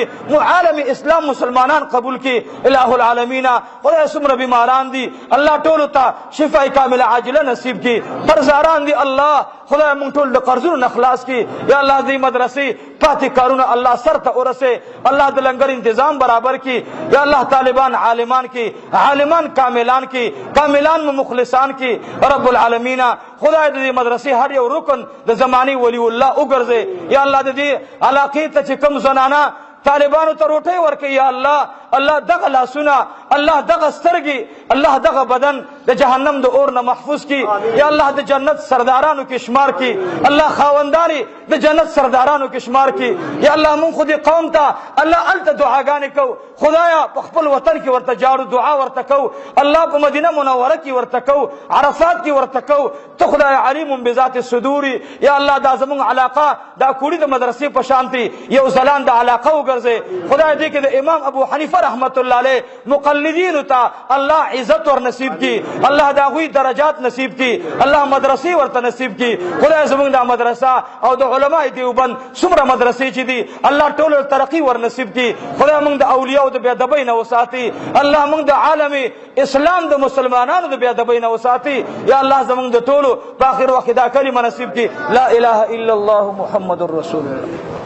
عالم اسلام مسلمانان قبول کی الہ العالمین خدای څومره بیماران دي الله ټول ته شفاء کامله عاجله نصیب کی قرضداران دي الله خدای مونږ ټول د قرضونو نخلاص کی یا الله دې مدرسې پاتې کارونه الله سر ته ورسه الله د لنګر تنظیم برابر کی یا الله طالبان عالمان کی عالمان کاملان کی کاملان مخلصان کی رب العالمین خدای دې مدرسې هر یو رکن د زمانی ولی الله وګرځي یا الله دې علاقې ته چې کم زنانا طالبانو ته روټي ورکي یا الله الله دغه لاسونه الله دغه سترګي الله دغه بدن د جهنم د اور نه محفوظ کی یا الله د جنت سردارانو کې شمار کی الله خاونداري د جنت سردارانو کې شمار کی یا الله مون خو دې قوم ته الله انت دعاګانې کو خدایا په خپل وطن کې ورته جارو دعا ورته کو الله په مدینه منوره کې ورته کو عرفات کې ورته کو ته خدای علیم بذات الصدور یا الله دا زمون علاقه دا کوړي د مدرسې په شانتي یو زلان د علاقه وګرځي خدای دې کې د امام ابو حنیفه رحمت الله علیه مقلدین ته الله عزت ور نصیب کی الله دا غوی درجات نصیب کی الله مدرسې ورته نصیب کی خدای زمون د مدرسه او د علماء دیوبند څومره مدرسې چې دي الله ټول ترقی ور نصیب کی خدای موږ د اولیاء او د بی ادبۍ نه وساتي الله موږ د عالم اسلام د مسلمانانو د بی ادبۍ نه وساتي یا الله زمون د ټولو په اخر وخت دا کلمه نصیب کی لا اله الا الله محمد رسول الله